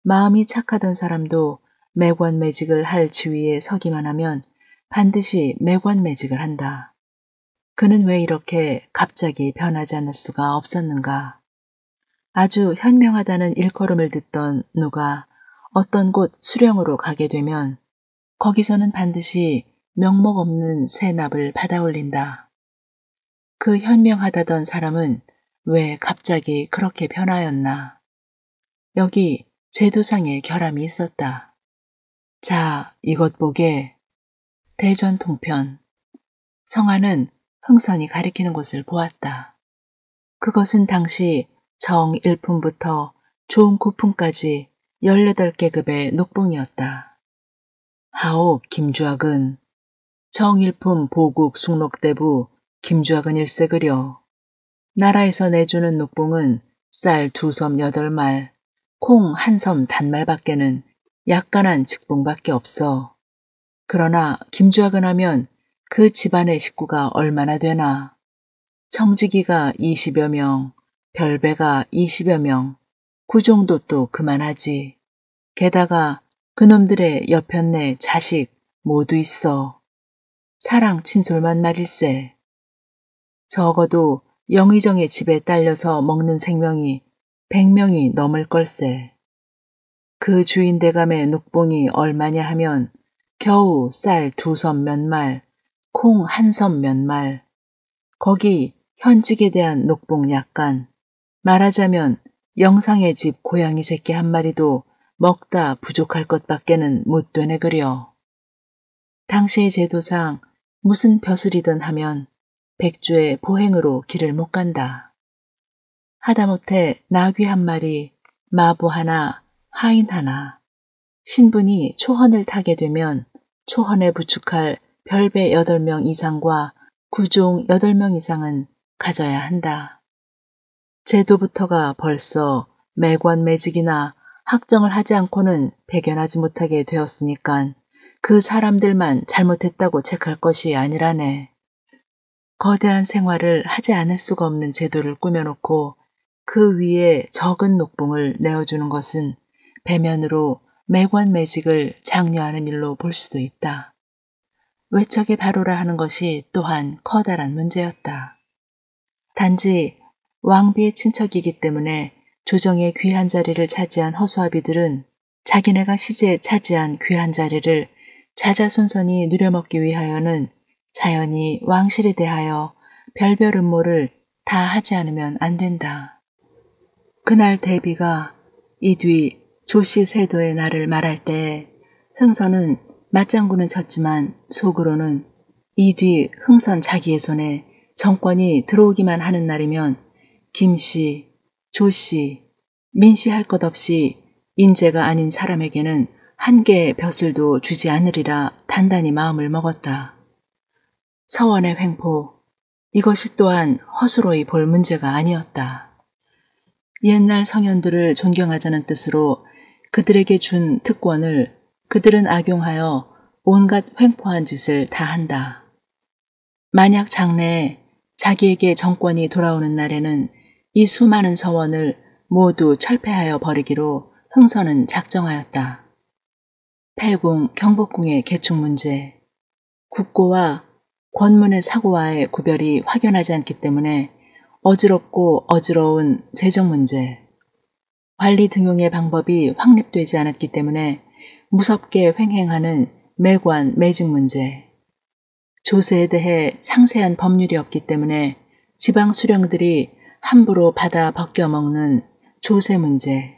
Speaker 1: 마음이 착하던 사람도 매관매직을 할 지위에 서기만 하면 반드시 매관매직을 한다. 그는 왜 이렇게 갑자기 변하지 않을 수가 없었는가. 아주 현명하다는 일컬음을 듣던 누가 어떤 곳 수령으로 가게 되면 거기서는 반드시 명목 없는 세납을 받아 올린다. 그 현명하다던 사람은 왜 갑자기 그렇게 변하였나. 여기 제도상의 결함이 있었다. 자, 이것 보게. 대전 통편. 성하는 흥선이 가리키는 곳을 보았다. 그것은 당시 정일품부터 종구품까지 18계급의 녹봉이었다. 하옵 김주학은 정일품 보국 숙록대부 김주학은 일세 그려. 나라에서 내주는 녹봉은 쌀 2섬 8말, 콩 1섬 단말밖에는 약간한 직봉밖에 없어. 그러나 김주하건 그 집안의 식구가 얼마나 되나. 청지기가 20여 명, 별배가 20여 명, 그 정도 또 그만하지. 게다가 그놈들의 여편네 자식 모두 있어. 사랑 친솔만 말일세. 적어도 영의정의 집에 딸려서 먹는 생명이 100명이 넘을 걸세. 그 주인 대감의 녹봉이 얼마냐 하면 겨우 쌀 2섬 몇 말, 콩 1섬 몇 말, 거기 현직에 대한 녹봉 약간, 말하자면 영상의 집 고양이 새끼 한 마리도 먹다 부족할 것밖에는 못 되네 그려. 당시의 제도상 무슨 벼슬이든 하면 백주의 보행으로 길을 못 간다. 하다못해 나귀 한 마리, 마부 하나, 하인 하나, 신분이 초헌을 타게 되면 초헌에 부축할 별배 8명 이상과 구종 8명 이상은 가져야 한다. 제도부터가 벌써 매관매직이나 학정을 하지 않고는 배견하지 못하게 되었으니까 그 사람들만 잘못했다고 책할 것이 아니라네. 거대한 생활을 하지 않을 수가 없는 제도를 꾸며놓고 그 위에 적은 녹봉을 내어주는 것은 배면으로 매관매직을 장려하는 일로 볼 수도 있다. 외척에 바로라 하는 것이 또한 커다란 문제였다. 단지 왕비의 친척이기 때문에 조정의 귀한 자리를 차지한 허수아비들은 자기네가 시제에 차지한 귀한 자리를 자자손손이 누려먹기 위하여는 자연히 왕실에 대하여 별별 음모를 다 하지 않으면 안 된다. 그날 대비가 이 뒤 조씨 세도의 날을 말할 때 흥선은 맞장구는 쳤지만 속으로는 이 뒤 흥선 자기의 손에 정권이 들어오기만 하는 날이면 김씨, 조씨, 민씨 할 것 없이 인재가 아닌 사람에게는 한 개의 벼슬도 주지 않으리라 단단히 마음을 먹었다. 서원의 횡포, 이것이 또한 허술로이 볼 문제가 아니었다. 옛날 성현들을 존경하자는 뜻으로 그들에게 준 특권을 그들은 악용하여 온갖 횡포한 짓을 다 한다. 만약 장래에 자기에게 정권이 돌아오는 날에는 이 수많은 서원을 모두 철폐하여 버리기로 흥선은 작정하였다. 패궁, 경복궁의 개축 문제, 국고와 권문의 사고와의 구별이 확연하지 않기 때문에 어지럽고 어지러운 재정 문제, 관리 등용의 방법이 확립되지 않았기 때문에 무섭게 횡행하는 매관, 매직 문제, 조세에 대해 상세한 법률이 없기 때문에 지방 수령들이 함부로 받아 벗겨먹는 조세 문제,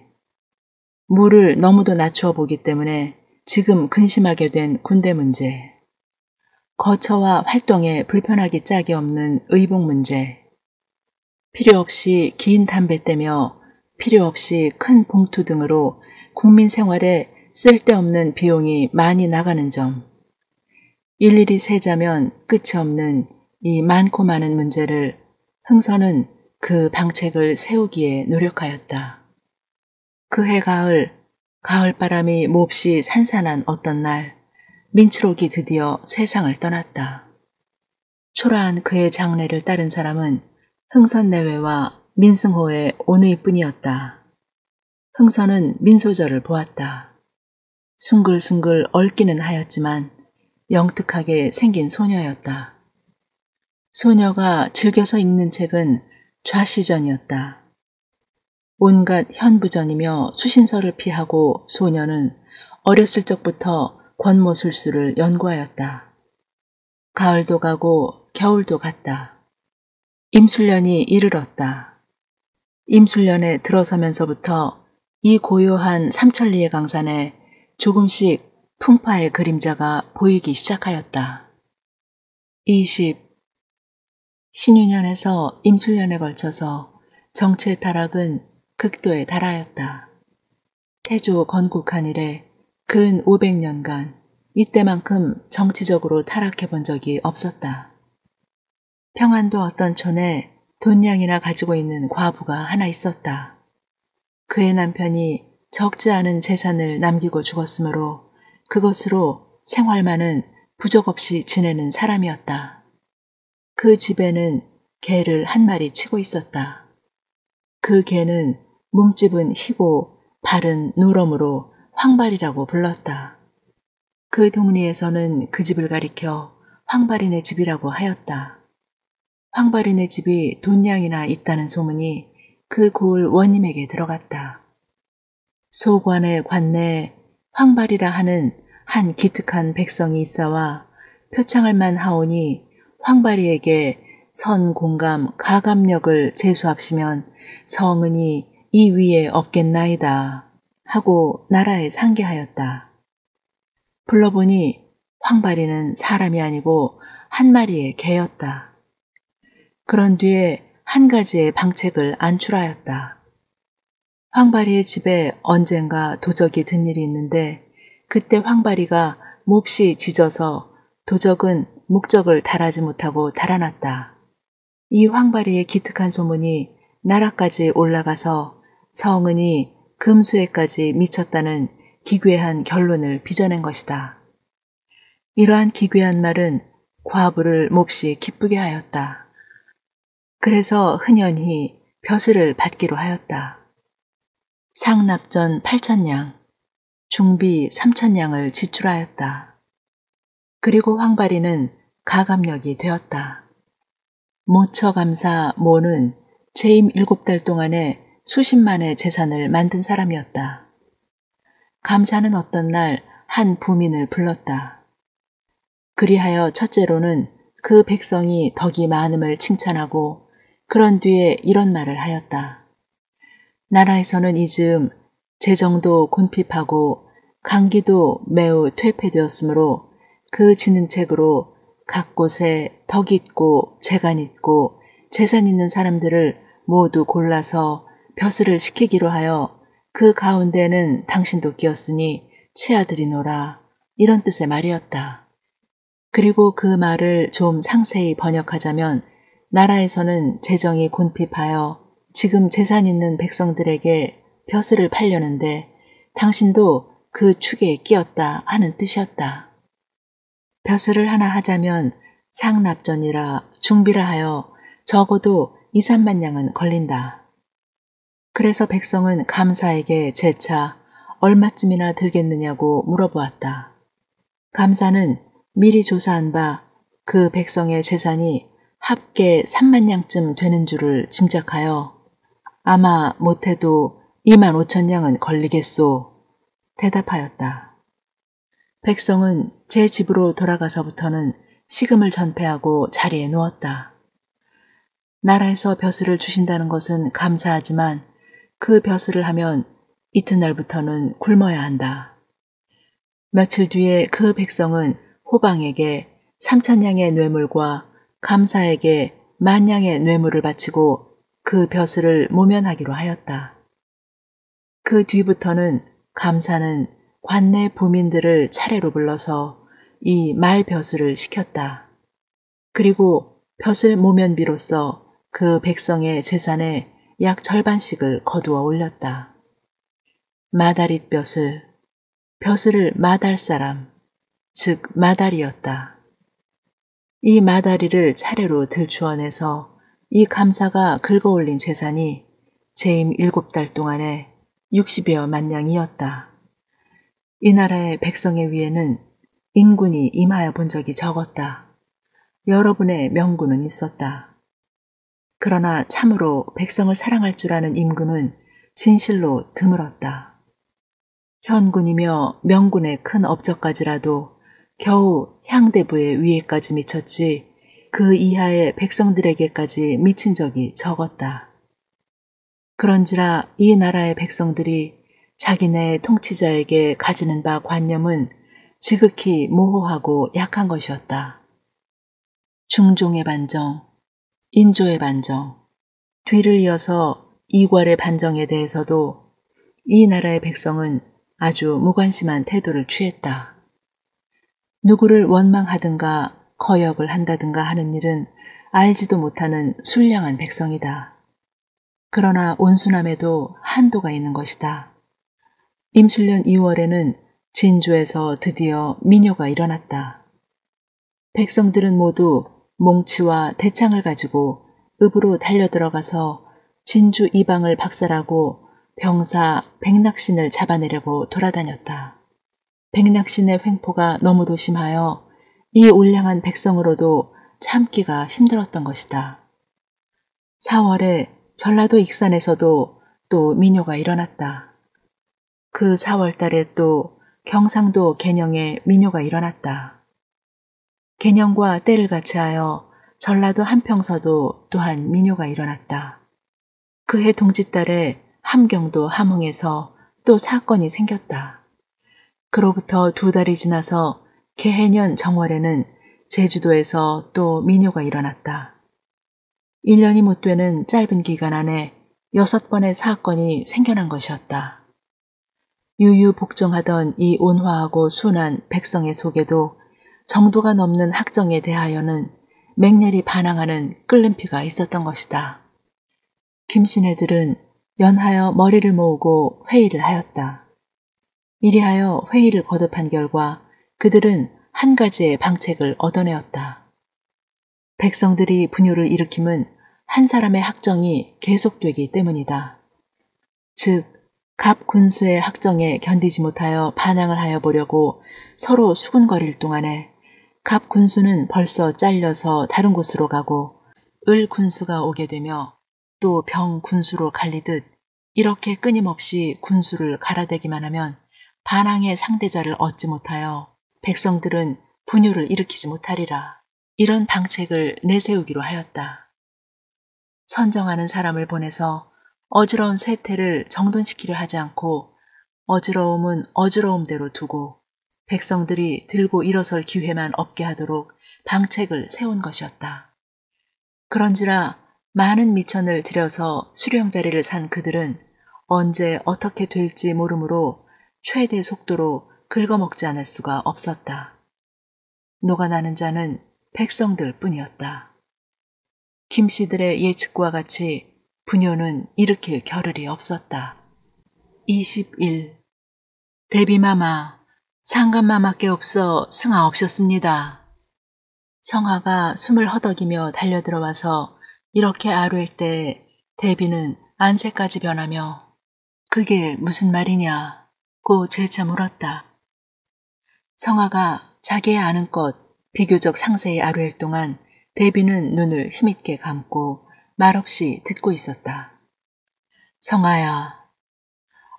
Speaker 1: 물을 너무도 낮추어 보기 때문에 지금 근심하게 된 군대 문제, 거처와 활동에 불편하기 짝이 없는 의복 문제, 필요 없이 긴 담배 떼며 필요 없이 큰 봉투 등으로 국민 생활에 쓸데없는 비용이 많이 나가는 점, 일일이 세자면 끝이 없는 이 많고 많은 문제를 흥선은 그 방책을 세우기에 노력하였다. 그해 가을바람이 몹시 산산한 어떤 날, 민치록이 드디어 세상을 떠났다. 초라한 그의 장례를 따른 사람은 흥선 내외와 민승호의 온의뿐이었다. 흥선은 민소절을 보았다. 숭글숭글 얽기는 하였지만 영특하게 생긴 소녀였다. 소녀가 즐겨서 읽는 책은 좌시전이었다. 온갖 현부전이며 수신서를 피하고 소녀는 어렸을 적부터 권모술수를 연구하였다. 가을도 가고 겨울도 갔다. 임술년이 이르렀다. 임술년에 들어서면서부터 이 고요한 삼천리의 강산에 조금씩 풍파의 그림자가 보이기 시작하였다. 20. 신유년에서 임술년에 걸쳐서 정치의 타락은 극도에 달하였다. 태조 건국한 이래 근 500년간 이때만큼 정치적으로 타락해 본 적이 없었다. 평안도 어떤 촌에 돈냥이나 가지고 있는 과부가 하나 있었다. 그의 남편이 적지 않은 재산을 남기고 죽었으므로 그것으로 생활만은 부족 없이 지내는 사람이었다. 그 집에는 개를 한 마리 치고 있었다. 그 개는 몸집은 희고 발은 누러므로 황발이라고 불렀다. 그 동리에서는 그 집을 가리켜 황발이네 집이라고 하였다. 황발이네 집이 돈냥이나 있다는 소문이 그 고을 원님에게 들어갔다. 소관의 관내에 황발이라 하는 한 기특한 백성이 있어와 표창을만 하오니 황발이에게 선공감 가감력을 제수합시면 성은이 이 위에 없겠나이다 하고 나라에 상계하였다. 불러보니 황발이는 사람이 아니고 한 마리의 개였다. 그런 뒤에 한 가지의 방책을 안출하였다. 황발이의 집에 언젠가 도적이 든 일이 있는데 그때 황발이가 몹시 짖어서 도적은 목적을 달하지 못하고 달아났다. 이 황발이의 기특한 소문이 나라까지 올라가서 성은이 금수에까지 미쳤다는 기괴한 결론을 빚어낸 것이다. 이러한 기괴한 말은 과부를 몹시 기쁘게 하였다. 그래서 흔연히 벼슬을 받기로 하였다. 상납전 8,000냥, 중비 3,000냥을 지출하였다. 그리고 황발이는 가감력이 되었다. 모처감사 모는 재임 7달 동안에 수십만의 재산을 만든 사람이었다. 감사는 어떤 날 한 부민을 불렀다. 그리하여 첫째로는 그 백성이 덕이 많음을 칭찬하고 그런 뒤에 이런 말을 하였다. 나라에서는 이즈음 재정도 곤핍하고 강기도 매우 퇴폐되었으므로 그 진흥책으로 각 곳에 덕 있고 재간 있고 재산 있는 사람들을 모두 골라서 벼슬을 시키기로 하여 그 가운데는 당신도 끼었으니 치아들이노라 이런 뜻의 말이었다. 그리고 그 말을 좀 상세히 번역하자면 나라에서는 재정이 곤핍하여 지금 재산 있는 백성들에게 벼슬을 팔려는데 당신도 그 축에 끼었다 하는 뜻이었다. 벼슬을 하나 하자면 상납전이라 중비라 하여 적어도 2, 3만 냥은 걸린다. 그래서 백성은 감사에게 재차 얼마쯤이나 들겠느냐고 물어보았다. 감사는 미리 조사한 바 그 백성의 재산이 합계 3만 냥쯤 되는 줄을 짐작하여 아마 못해도 2만 5천 냥은 걸리겠소 대답하였다. 백성은 제 집으로 돌아가서부터는 시금을 전폐하고 자리에 누웠다. 나라에서 벼슬을 주신다는 것은 감사하지만 그 벼슬을 하면 이튿날부터는 굶어야 한다. 며칠 뒤에 그 백성은 호방에게 3,000냥의 뇌물과 감사에게 10,000냥의 뇌물을 바치고 그 벼슬을 모면하기로 하였다. 그 뒤부터는 감사는 관내 부민들을 차례로 불러서 이 말 벼슬을 시켰다. 그리고 벼슬 모면비로써 그 백성의 재산의 약 절반씩을 거두어 올렸다. 마다릿 벼슬, 벼슬을 마달 사람, 즉 마다리였다. 이 마다리를 차례로 들추어내서 이 감사가 긁어올린 재산이 재임 7달 동안에 60여 만냥이었다. 이 나라의 백성의 위에는 인군이 임하여 본 적이 적었다. 여러분의 명군은 있었다. 그러나 참으로 백성을 사랑할 줄 아는 임금은 진실로 드물었다. 현군이며 명군의 큰 업적까지라도 겨우 향대부의 위에까지 미쳤지 그 이하의 백성들에게까지 미친 적이 적었다. 그런지라 이 나라의 백성들이 자기네 통치자에게 가지는 바 관념은 지극히 모호하고 약한 것이었다. 중종의 반정, 인조의 반정, 뒤를 이어서 이괄의 반정에 대해서도 이 나라의 백성은 아주 무관심한 태도를 취했다. 누구를 원망하든가 거역을 한다든가 하는 일은 알지도 못하는 순량한 백성이다. 그러나 온순함에도 한도가 있는 것이다. 임술년 2월에는 진주에서 드디어 민요가 일어났다. 백성들은 모두 몽치와 대창을 가지고 읍으로 달려들어가서 진주 이방을 박살하고 병사 백낙신을 잡아내려고 돌아다녔다. 백낙신의 횡포가 너무도 심하여 이 울량한 백성으로도 참기가 힘들었던 것이다. 4월에 전라도 익산에서도 또 민요가 일어났다. 그 4월 달에 또 경상도 개녕에 민요가 일어났다. 개녕과 때를 같이하여 전라도 한평서도 또한 민요가 일어났다. 그해 동짓달에 함경도 함흥에서 또 사건이 생겼다. 그로부터 2달이 지나서 개해년 정월에는 제주도에서 또 민요가 일어났다. 1년이 못 되는 짧은 기간 안에 6번의 사건이 생겨난 것이었다. 유유복종하던 이 온화하고 순한 백성의 속에도 정도가 넘는 학정에 대하여는 맹렬히 반항하는 끓는 피가 있었던 것이다. 김씨네들은 연하여 머리를 모으고 회의를 하였다. 이리하여 회의를 거듭한 결과 그들은 한 가지의 방책을 얻어내었다. 백성들이 분요를 일으킴은 한 사람의 학정이 계속되기 때문이다. 즉, 갑 군수의 학정에 견디지 못하여 반항을 하여 보려고 서로 수군거릴 동안에 갑 군수는 벌써 잘려서 다른 곳으로 가고 을 군수가 오게 되며 또 병 군수로 갈리듯 이렇게 끊임없이 군수를 갈아대기만 하면 반항의 상대자를 얻지 못하여 백성들은 분요를 일으키지 못하리라. 이런 방책을 내세우기로 하였다. 선정하는 사람을 보내서 어지러운 세태를 정돈시키려 하지 않고 어지러움은 어지러움대로 두고 백성들이 들고 일어설 기회만 없게 하도록 방책을 세운 것이었다. 그런지라 많은 미천을 들여서 수령자리를 산 그들은 언제 어떻게 될지 모르므로 최대 속도로 긁어먹지 않을 수가 없었다. 녹아나는 자는 백성들 뿐이었다. 김씨들의 예측과 같이 분요는 일으킬 겨를이 없었다. 21. 대비마마, 상감마마께 없어 승하 없었습니다. 성하가 숨을 허덕이며 달려들어와서 이렇게 아뢰일 때 대비는 안색까지 변하며 그게 무슨 말이냐 고 재차 물었다. 성하가 자기의 아는 것 비교적 상세히 아뢰일 동안 대비는 눈을 힘있게 감고 말없이 듣고 있었다. 성하야,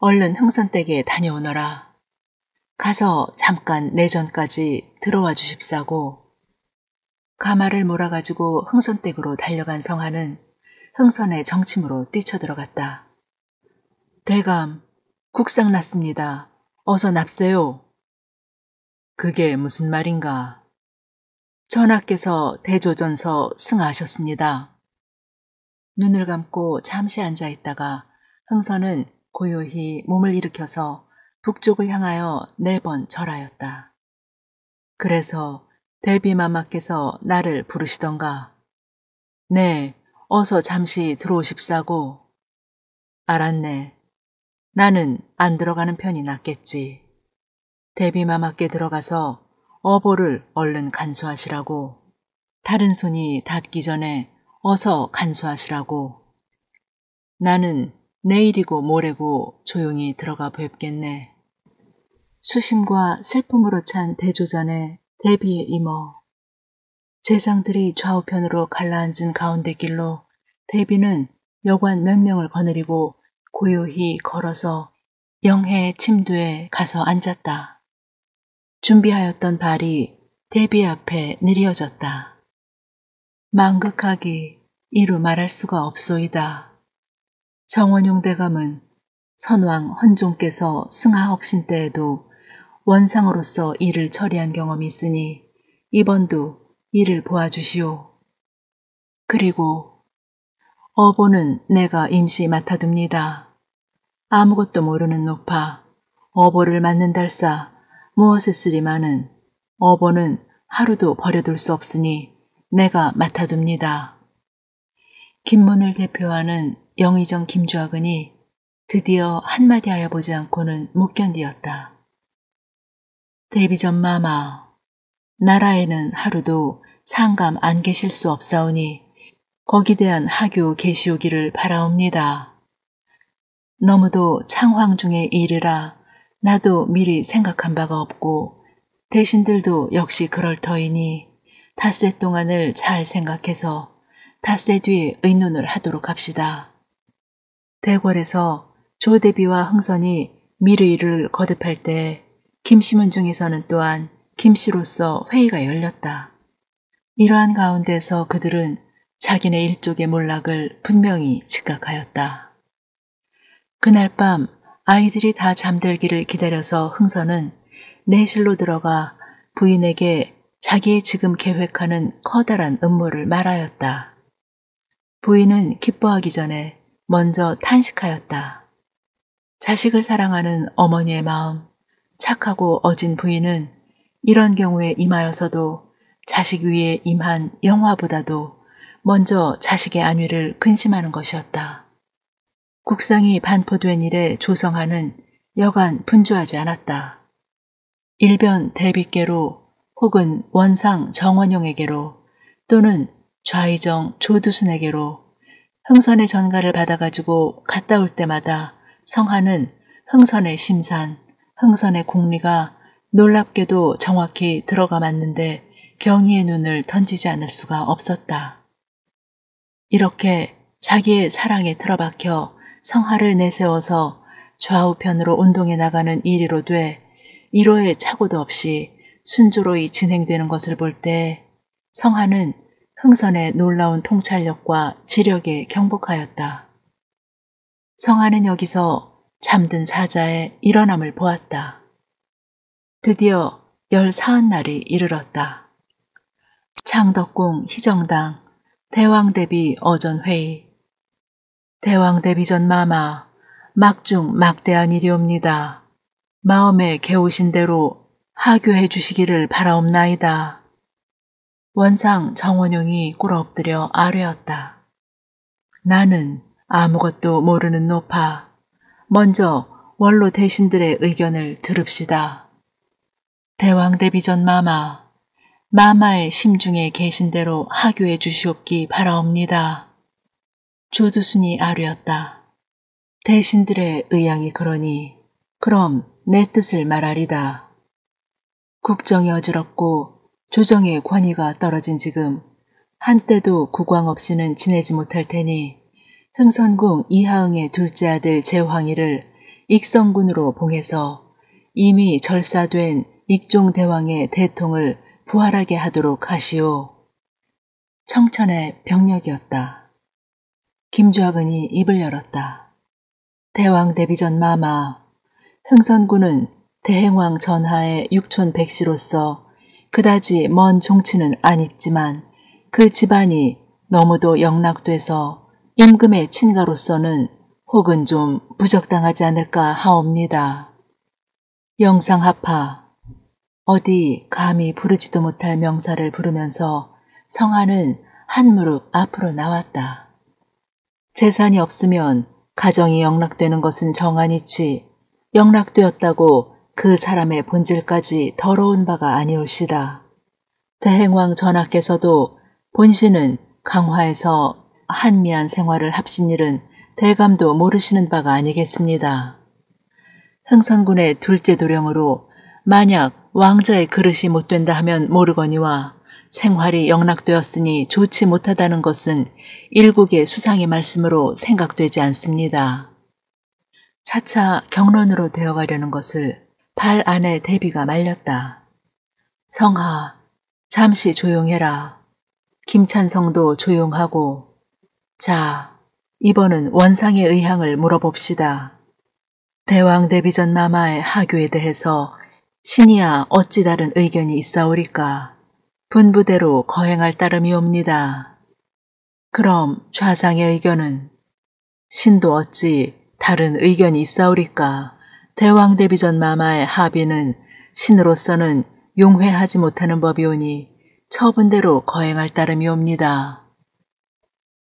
Speaker 1: 얼른 흥선댁에 다녀오너라. 가서 잠깐 내전까지 들어와 주십사고. 가마를 몰아가지고 흥선댁으로 달려간 성하는 흥선의 정침으로 뛰쳐들어갔다. 대감, 국상 났습니다. 어서 납세요. 그게 무슨 말인가? 전하께서 대조전서 승하하셨습니다. 눈을 감고 잠시 앉아있다가 흥선은 고요히 몸을 일으켜서 북쪽을 향하여 4번 절하였다. 그래서 대비마마께서 나를 부르시던가. 네, 어서 잠시 들어오십사고. 알았네. 나는 안 들어가는 편이 낫겠지. 대비마마께 들어가서 어보를 얼른 간수하시라고. 다른 손이 닿기 전에 어서 간수하시라고. 나는 내일이고 모레고 조용히 들어가 뵙겠네. 수심과 슬픔으로 찬 대조전에 대비의 이모. 재상들이 좌우편으로 갈라앉은 가운데 길로 대비는 여관 몇 명을 거느리고 고요히 걸어서 영해 침두에 가서 앉았다. 준비하였던 발이 대비 앞에 느려졌다. 망극하기 이루 말할 수가 없소이다. 정원용 대감은 선왕 헌종께서 승하업신 때에도 원상으로서 일을 처리한 경험이 있으니 이번도 일을 보아주시오. 그리고 어보는 내가 임시 맡아둡니다. 아무것도 모르는 노파 어보를 맡는달사 무엇에 쓰리마는 어보는 하루도 버려둘 수 없으니 내가 맡아둡니다. 김문을 대표하는 영의정 김주학은이 드디어 한마디 하여 보지 않고는 못 견디었다. 대비전 마마, 나라에는 하루도 상감 안 계실 수 없사오니 거기 대한 하교 계시오기를 바라옵니다. 너무도 창황 중의 일이라 나도 미리 생각한 바가 없고 대신들도 역시 그럴 터이니 닷새 동안을 잘 생각해서 닷새 뒤에 의논을 하도록 합시다. 대궐에서 조대비와 흥선이 미르이를 거듭할 때 김씨문중에서는 또한 김씨로서 회의가 열렸다. 이러한 가운데서 그들은 자기네 일족의 몰락을 분명히 직각하였다. 그날 밤 아이들이 다 잠들기를 기다려서 흥선은 내실로 들어가 부인에게 자기의 지금 계획하는 커다란 음모를 말하였다. 부인은 기뻐하기 전에 먼저 탄식하였다. 자식을 사랑하는 어머니의 마음, 착하고 어진 부인은 이런 경우에 임하여서도 자식 위에 임한 영화보다도 먼저 자식의 안위를 근심하는 것이었다. 국상이 반포된 이래 조성하는 여간 분주하지 않았다. 일변 대비께로 혹은 원상 정원용에게로 또는 좌의정 조두순에게로 흥선의 전가를 받아가지고 갔다 올 때마다 성하는 흥선의 심산, 흥선의 궁리가 놀랍게도 정확히 들어가 맞는데 경의의 눈을 던지지 않을 수가 없었다. 이렇게 자기의 사랑에 틀어박혀 성하를 내세워서 좌우편으로 운동해 나가는 일이로 돼 1호의 착오도 없이 순조로이 진행되는 것을 볼 때 성하는 흥선의 놀라운 통찰력과 지력에 경복하였다. 성하는 여기서 잠든 사자의 일어남을 보았다. 드디어 14날이 이르렀다. 창덕궁 희정당 대왕대비 어전회의. 대왕대비전 마마, 막중 막대한 일이옵니다. 마음에 개우신 대로 하교해 주시기를 바라옵나이다. 원상 정원용이 꿇어엎드려 아뢰었다. 나는 아무것도 모르는 노파. 먼저 원로 대신들의 의견을 들읍시다. 대왕대비전 마마, 마마의 심중에 계신 대로 하교해 주시옵기 바라옵니다. 조두순이 아뢰었다. 대신들의 의향이 그러니 그럼 내 뜻을 말하리다. 국정이 어지럽고 조정의 권위가 떨어진 지금 한때도 국왕 없이는 지내지 못할 테니 흥선궁 이하응의 둘째 아들 제황이를 익성군으로 봉해서 이미 절사된 익종대왕의 대통을 부활하게 하도록 하시오. 청천의 병력이었다. 김주학은이 입을 열었다. 대왕대비전 마마, 흥선군은 대행왕 전하의 육촌 백씨로서 그다지 먼 종치는 아니지만 그 집안이 너무도 영락돼서 임금의 친가로서는 혹은 좀 부적당하지 않을까 하옵니다. 영상하파, 어디 감히 부르지도 못할 명사를 부르면서 성하는 한 무릎 앞으로 나왔다. 재산이 없으면 가정이 영락되는 것은 정한이치 영락되었다고 그 사람의 본질까지 더러운 바가 아니올시다. 대행왕 전하께서도 본신은 강화에서 한미한 생활을 합신 일은 대감도 모르시는 바가 아니겠습니다. 흥선군의 둘째 도령으로 만약 왕자의 그릇이 못 된다 하면 모르거니와 생활이 영락되었으니 좋지 못하다는 것은 일국의 수상의 말씀으로 생각되지 않습니다. 차차 경론으로 되어가려는 것을 발 안에 대비가 말렸다. 성하, 잠시 조용해라. 김찬성도 조용하고. 자, 이번은 원상의 의향을 물어봅시다. 대왕대비전 마마의 하교에 대해서 신이야 어찌 다른 의견이 있사오리까? 분부대로 거행할 따름이옵니다. 그럼 좌상의 의견은? 신도 어찌 다른 의견이 있사오리까? 대왕대비전 마마의 합의는 신으로서는 용회하지 못하는 법이오니 처분대로 거행할 따름이옵니다.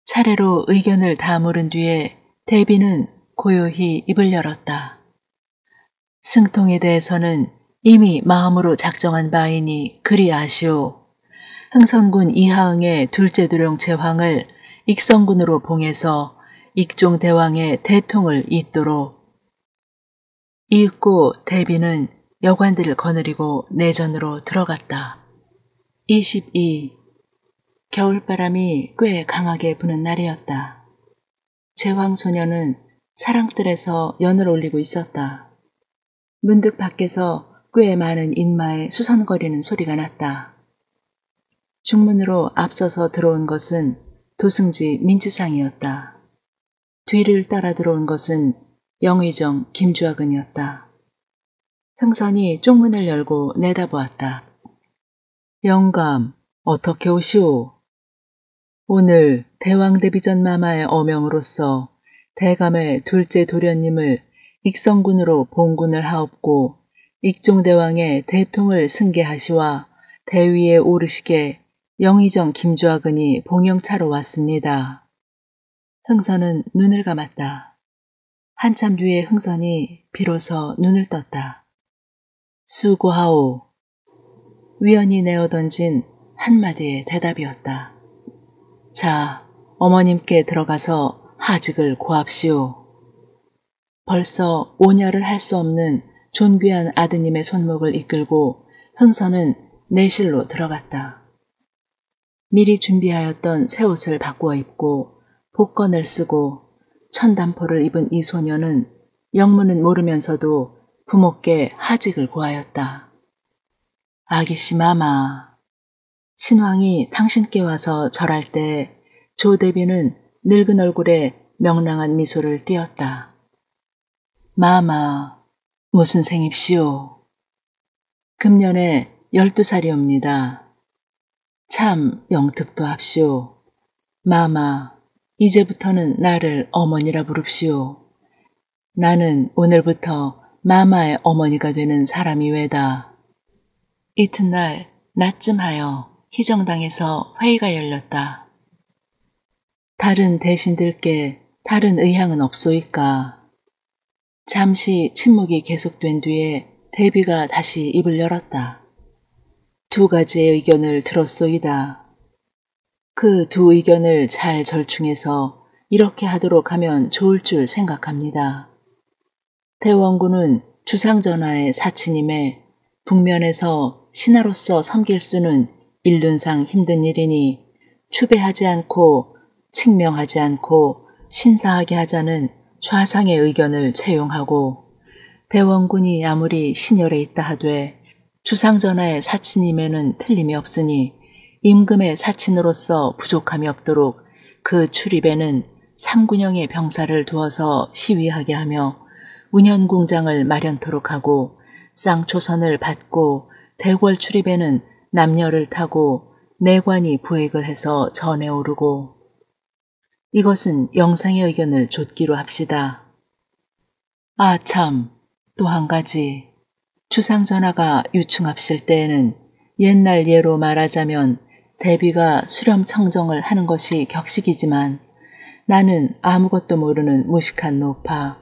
Speaker 1: 차례로 의견을 다 물은 뒤에 대비는 고요히 입을 열었다. 승통에 대해서는 이미 마음으로 작정한 바이니 그리 아시오. 흥선군 이하응의 둘째 두령 제황을 익성군으로 봉해서 익종대왕의 대통을 잇도록. 이윽고 대비는 여관들을 거느리고 내전으로 들어갔다. 22. 겨울바람이 꽤 강하게 부는 날이었다. 제황소녀는 사랑뜰에서 연을 올리고 있었다. 문득 밖에서 꽤 많은 인마의 수선거리는 소리가 났다. 중문으로 앞서서 들어온 것은 도승지 민지상이었다. 뒤를 따라 들어온 것은 영의정 김주학은이었다. 흥선이 쪽문을 열고 내다보았다. 영감, 어떻게 오시오? 오늘 대왕대비전 마마의 어명으로서 대감의 둘째 도련님을 익성군으로 봉군을 하옵고 익종대왕의 대통을 승계하시와 대위에 오르시게 영의정 김주학은이 봉영차로 왔습니다. 흥선은 눈을 감았다. 한참 뒤에 흥선이 비로소 눈을 떴다. 수고하오. 위원이 내어 던진 한마디의 대답이었다. 자, 어머님께 들어가서 하직을 구합시오. 벌써 오녀를 할 수 없는 존귀한 아드님의 손목을 이끌고 흥선은 내실로 들어갔다. 미리 준비하였던 새 옷을 바꾸어 입고 복건을 쓰고 천단포를 입은 이 소녀는 영문은 모르면서도 부모께 하직을 구하였다. 아기씨 마마, 신왕이 당신께 와서 절할 때 조대비는 늙은 얼굴에 명랑한 미소를 띄었다. 마마, 무슨 생입시오? 금년에 12살이옵니다. 참 영특도 합시오. 마마, 이제부터는 나를 어머니라 부릅시오. 나는 오늘부터 마마의 어머니가 되는 사람이 외다. 이튿날 낮쯤하여 희정당에서 회의가 열렸다. 다른 대신들께 다른 의향은 없소이까? 잠시 침묵이 계속된 뒤에 대비가 다시 입을 열었다. 두 가지의 의견을 들었소이다. 그 두 의견을 잘 절충해서 이렇게 하도록 하면 좋을 줄 생각합니다. 대원군은 주상전하의 사치님에 북면에서 신하로서 섬길 수는 일륜상 힘든 일이니 추배하지 않고 칙명하지 않고 신사하게 하자는 좌상의 의견을 채용하고 대원군이 아무리 신열에 있다 하되 주상전하의 사친임에는 틀림이 없으니 임금의 사친으로서 부족함이 없도록 그 출입에는 3군영의 병사를 두어서 시위하게 하며 운현궁장을 마련토록 하고 쌍초선을 받고 대궐 출입에는 남녀를 타고 내관이 부획을 해서 전에 오르고 이것은 영상의 의견을 좇기로 합시다. 아 참, 또 한 가지. 주상전하가 유충합실 때에는 옛날 예로 말하자면 대비가 수렴청정을 하는 것이 격식이지만 나는 아무것도 모르는 무식한 노파,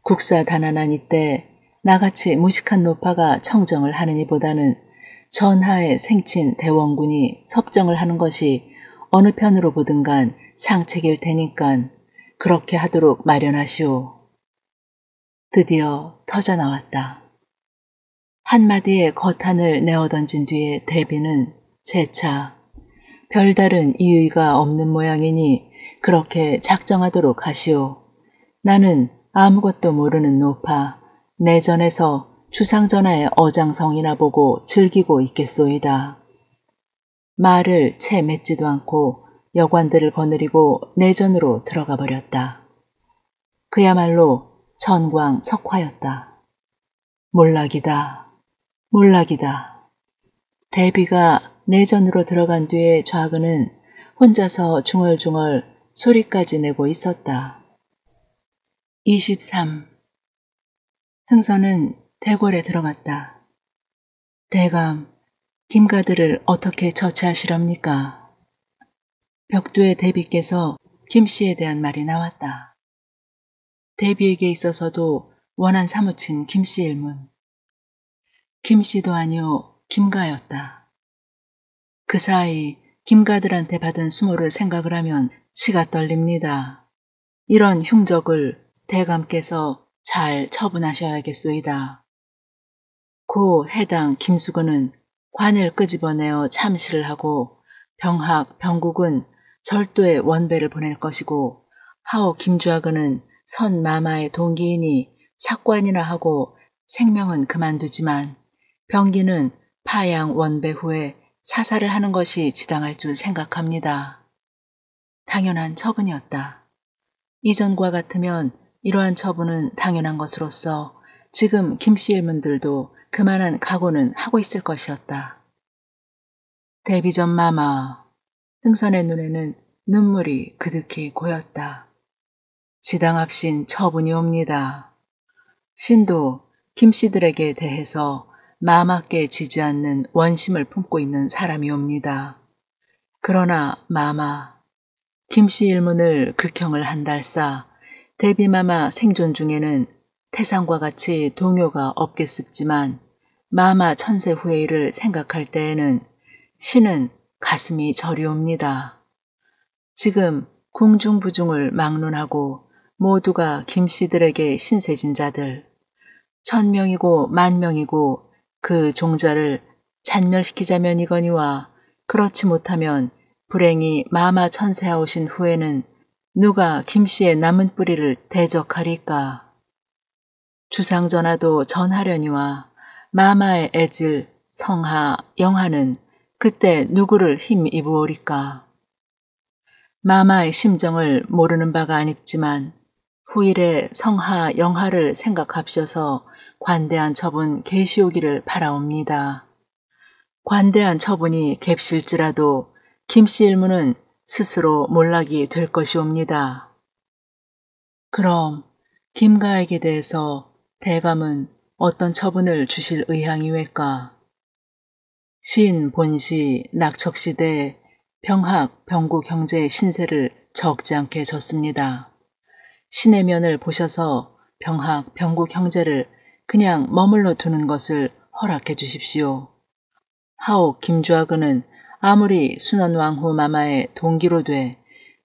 Speaker 1: 국사단안한 이때 나같이 무식한 노파가 청정을 하느니보다는 전하의 생친 대원군이 섭정을 하는 것이 어느 편으로 보든 간 상책일 테니깐 그렇게 하도록 마련하시오. 드디어 터져 나왔다. 한마디의 거탄을 내어 던진 뒤에 대비는 재차 별다른 이의가 없는 모양이니 그렇게 작정하도록 하시오. 나는 아무것도 모르는 노파 내전에서 주상전하의 어장성이나 보고 즐기고 있겠소이다. 말을 채 맺지도 않고 여관들을 거느리고 내전으로 들어가 버렸다. 그야말로 전광석화였다. 몰락이다. 몰락이다. 대비가 내전으로 들어간 뒤에 좌근은 혼자서 중얼중얼 소리까지 내고 있었다. 23. 흥선은 대궐에 들어갔다. 대감, 김가들을 어떻게 처치하시렵니까? 벽두의 대비께서 김씨에 대한 말이 나왔다. 대비에게 있어서도 원한 사무친 김씨 일문. 김씨도 아니오 김가였다. 그 사이 김가들한테 받은 수모를 생각을 하면 치가 떨립니다. 이런 흉적을 대감께서 잘 처분하셔야겠소이다. 고 해당 김수근은 관을 끄집어내어 참시를 하고 병학, 병국은 절도의 원배를 보낼 것이고 하오 김주학은 선 마마의 동기이니 사관이나 하고 생명은 그만두지만 병기는 파양 원배 후에 사살을 하는 것이 지당할 줄 생각합니다. 당연한 처분이었다. 이전과 같으면 이러한 처분은 당연한 것으로서 지금 김씨 일문들도 그만한 각오는 하고 있을 것이었다. 대비전 마마, 흥선의 눈에는 눈물이 그득히 고였다. 지당합신 처분이옵니다. 신도 김씨들에게 대해서 마마께 지지 않는 원심을 품고 있는 사람이옵니다. 그러나 마마, 김씨 일문을 극형을 한달싸 대비마마 생존 중에는 태상과 같이 동요가 없겠습지만 마마 천세 후의 일을 생각할 때에는 신은 가슴이 저리옵니다. 지금 궁중부중을 막론하고 모두가 김씨들에게 신세진 자들, 1000명이고 10,000명이고 그 종자를 잔멸시키자면이거니와 그렇지 못하면 불행히 마마 천세하오신 후에는 누가 김씨의 남은 뿌리를 대적하리까. 주상전하도 전하려니와 마마의 애질, 성하, 영하는 그때 누구를 힘입으오리까. 마마의 심정을 모르는 바가 아닙지만 후일에 성하, 영하를 생각합셔서 관대한 처분 계시오기를 바라옵니다. 관대한 처분이 갭실지라도 김씨 일문은 스스로 몰락이 될 것이옵니다. 그럼 김가에게 대해서 대감은 어떤 처분을 주실 의향이외까? 신, 본시, 낙척시대, 병학, 병국 형제의 신세를 적지 않게 졌습니다. 신의 면을 보셔서 병학, 병국 형제를 그냥 머물러 두는 것을 허락해 주십시오. 하옥 김주학은 아무리 순원왕후 마마의 동기로 돼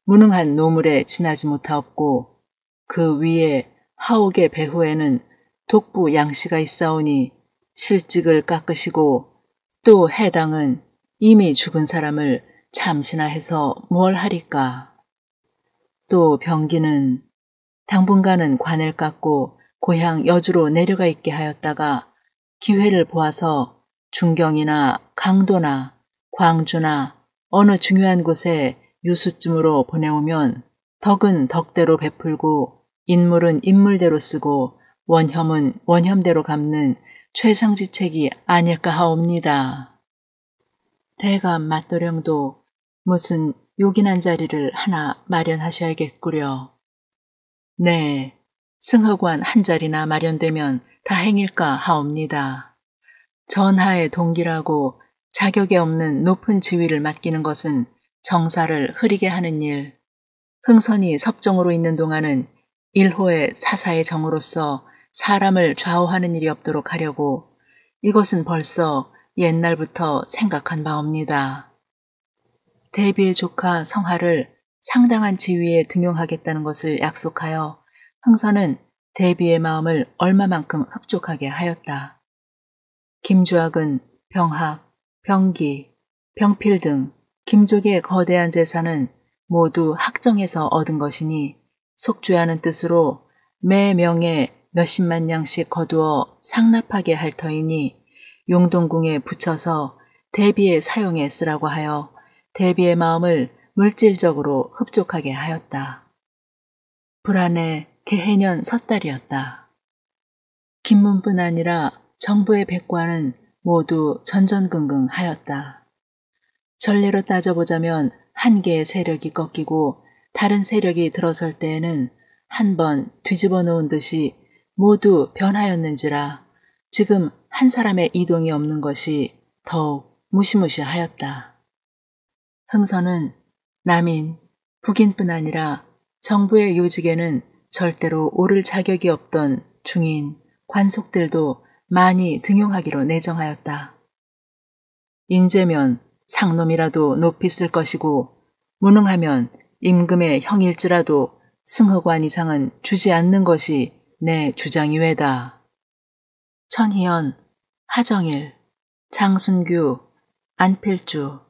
Speaker 1: 무능한 노물에 지나지 못하옵고 그 위에 하옥의 배후에는 독부 양씨가 있사오니 실직을 깎으시고 또 해당은 이미 죽은 사람을 참시나 해서 무얼 하리까. 또 병기는 당분간은 관을 깎고 고향 여주로 내려가 있게 하였다가 기회를 보아서 중경이나 강도나 광주나 어느 중요한 곳에 유수쯤으로 보내오면 덕은 덕대로 베풀고 인물은 인물대로 쓰고 원혐은 원혐대로 갚는 최상지책이 아닐까 하옵니다. 대감 맞도령도 무슨 요긴한 자리를 하나 마련하셔야겠구려. 네, 승허관 한 자리나 마련되면 다행일까 하옵니다. 전하의 동기라고 자격에 없는 높은 지위를 맡기는 것은 정사를 흐리게 하는 일, 흥선이 섭정으로 있는 동안은 일호의 사사의 정으로서 사람을 좌우하는 일이 없도록 하려고 이것은 벌써 옛날부터 생각한 바옵니다. 대비의 조카 성하를 상당한 지위에 등용하겠다는 것을 약속하여 흥선은 대비의 마음을 얼마만큼 흡족하게 하였다. 김주학은 병학, 병기, 병필 등 김족의 거대한 재산은 모두 학정에서 얻은 것이니 속죄하는 뜻으로 매 명에 몇십만 냥씩 거두어 상납하게 할 터이니 용동궁에 붙여서 대비의 사용에 쓰라고 하여 대비의 마음을 물질적으로 흡족하게 하였다. 불안해 개해년 섣달이었다. 김문뿐 아니라 정부의 백관은 모두 전전긍긍하였다. 전례로 따져보자면 한 개의 세력이 꺾이고 다른 세력이 들어설 때에는 한 번 뒤집어 놓은 듯이 모두 변하였는지라 지금 한 사람의 이동이 없는 것이 더욱 무시무시하였다. 흥선은 남인, 북인뿐 아니라 정부의 요직에는 절대로 오를 자격이 없던 중인, 관속들도 많이 등용하기로 내정하였다. 인재면 상놈이라도 높이 쓸 것이고 무능하면 임금의 형일지라도 승허관 이상은 주지 않는 것이 내 주장이외다. 천희연, 하정일, 장순규, 안필주,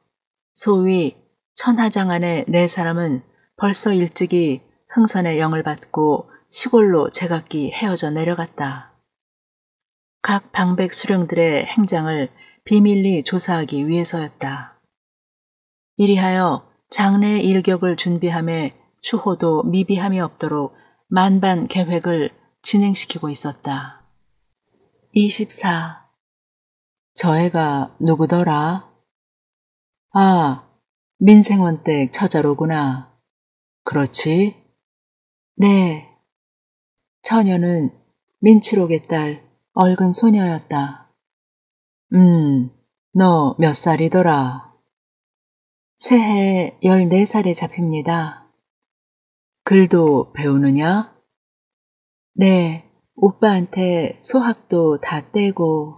Speaker 1: 소위 천하장 안의 네 사람은 벌써 일찍이 흥선의 영을 받고 시골로 제각기 헤어져 내려갔다. 각 방백 수령들의 행장을 비밀리 조사하기 위해서였다. 이리하여 장래의 일격을 준비함에 추호도 미비함이 없도록 만반 계획을 진행시키고 있었다. 24. 저 애가 누구더라? 아, 민생원댁 처자로구나. 그렇지? 네. 처녀는 민치록의 딸 얼근 소녀였다. 너 몇 살이더라? 새해 14살에 잡힙니다. 글도 배우느냐? 네, 오빠한테 소학도 다 떼고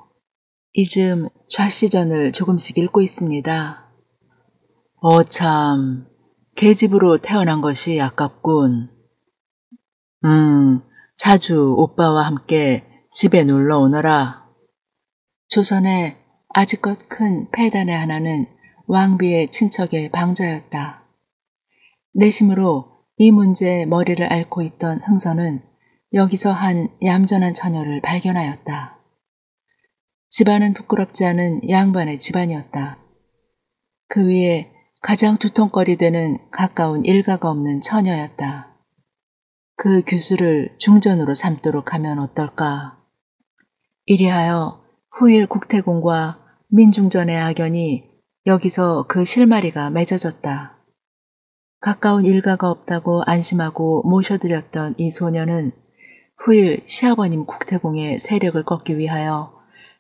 Speaker 1: 이즘 좌시전을 조금씩 읽고 있습니다. 참, 계집으로 태어난 것이 아깝군. 자주 오빠와 함께 집에 놀러 오너라. 조선에 아직껏 큰 폐단의 하나는 왕비의 친척의 방자였다. 내심으로 이 문제에 머리를 앓고 있던 흥선은 여기서 한 얌전한 처녀를 발견하였다. 집안은 부끄럽지 않은 양반의 집안이었다. 그 위에 가장 두통거리 되는 가까운 일가가 없는 처녀였다. 그 규수를 중전으로 삼도록 하면 어떨까? 이리하여 후일 국태공과 민중전의 악연이 여기서 그 실마리가 맺어졌다. 가까운 일가가 없다고 안심하고 모셔드렸던 이 소녀는 후일 시아버님 국태공의 세력을 꺾기 위하여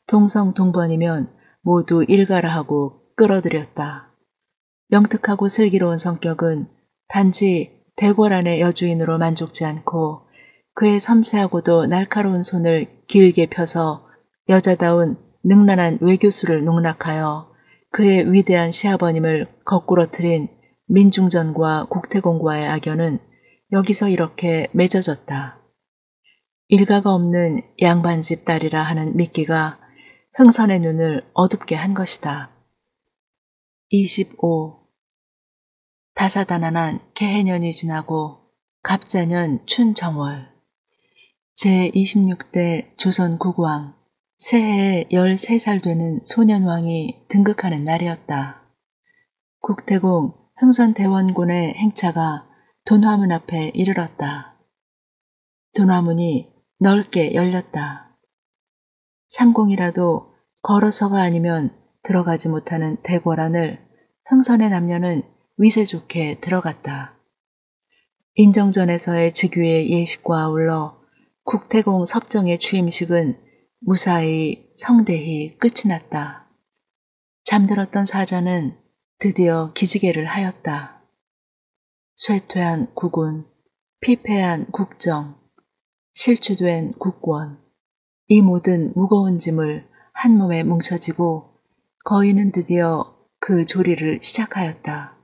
Speaker 1: 동성동번이면 모두 일가라 하고 끌어들였다. 영특하고 슬기로운 성격은 단지 대궐안의 여주인으로 만족지 않고 그의 섬세하고도 날카로운 손을 길게 펴서 여자다운 능란한 외교수를 농락하여 그의 위대한 시아버님을 거꾸러뜨린 민중전과 국태공과의 악연은 여기서 이렇게 맺어졌다. 일가가 없는 양반집 딸이라 하는 미끼가 흥선의 눈을 어둡게 한 것이다. 25. 다사다난한 개해년이 지나고 갑자년 춘정월 제26대 조선 국왕 새해에 13살 되는 소년왕이 등극하는 날이었다. 국태공 흥선대원군의 행차가 돈화문 앞에 이르렀다. 돈화문이 넓게 열렸다. 삼공이라도 걸어서가 아니면 들어가지 못하는 대궐안을 흥선의 남녀는 위세 좋게 들어갔다. 인정전에서의 즉위의 예식과 아울러 국태공 섭정의 취임식은 무사히 성대히 끝이 났다. 잠들었던 사자는 드디어 기지개를 하였다. 쇠퇴한 국운, 피폐한 국정, 실추된 국권, 이 모든 무거운 짐을 한 몸에 뭉쳐지고 거인은 드디어 그 조리를 시작하였다.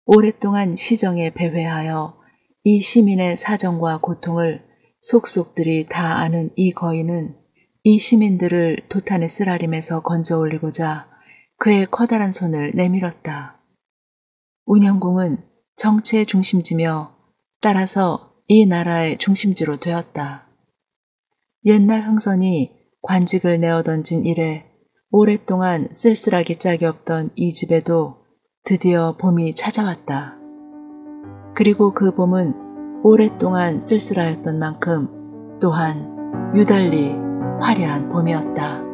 Speaker 1: 오랫동안 시정에 배회하여 이 시민의 사정과 고통을 속속들이 다 아는 이 거인은 이 시민들을 도탄의 쓰라림에서 건져 올리고자 그의 커다란 손을 내밀었다. 운영궁은 정치의 중심지며 따라서 이 나라의 중심지로 되었다. 옛날 흥선이 관직을 내어던진 이래 오랫동안 쓸쓸하게 짝이 없던 이 집에도 드디어 봄이 찾아왔다. 그리고 그 봄은 오랫동안 쓸쓸하였던 만큼 또한 유달리 화려한 봄이었다.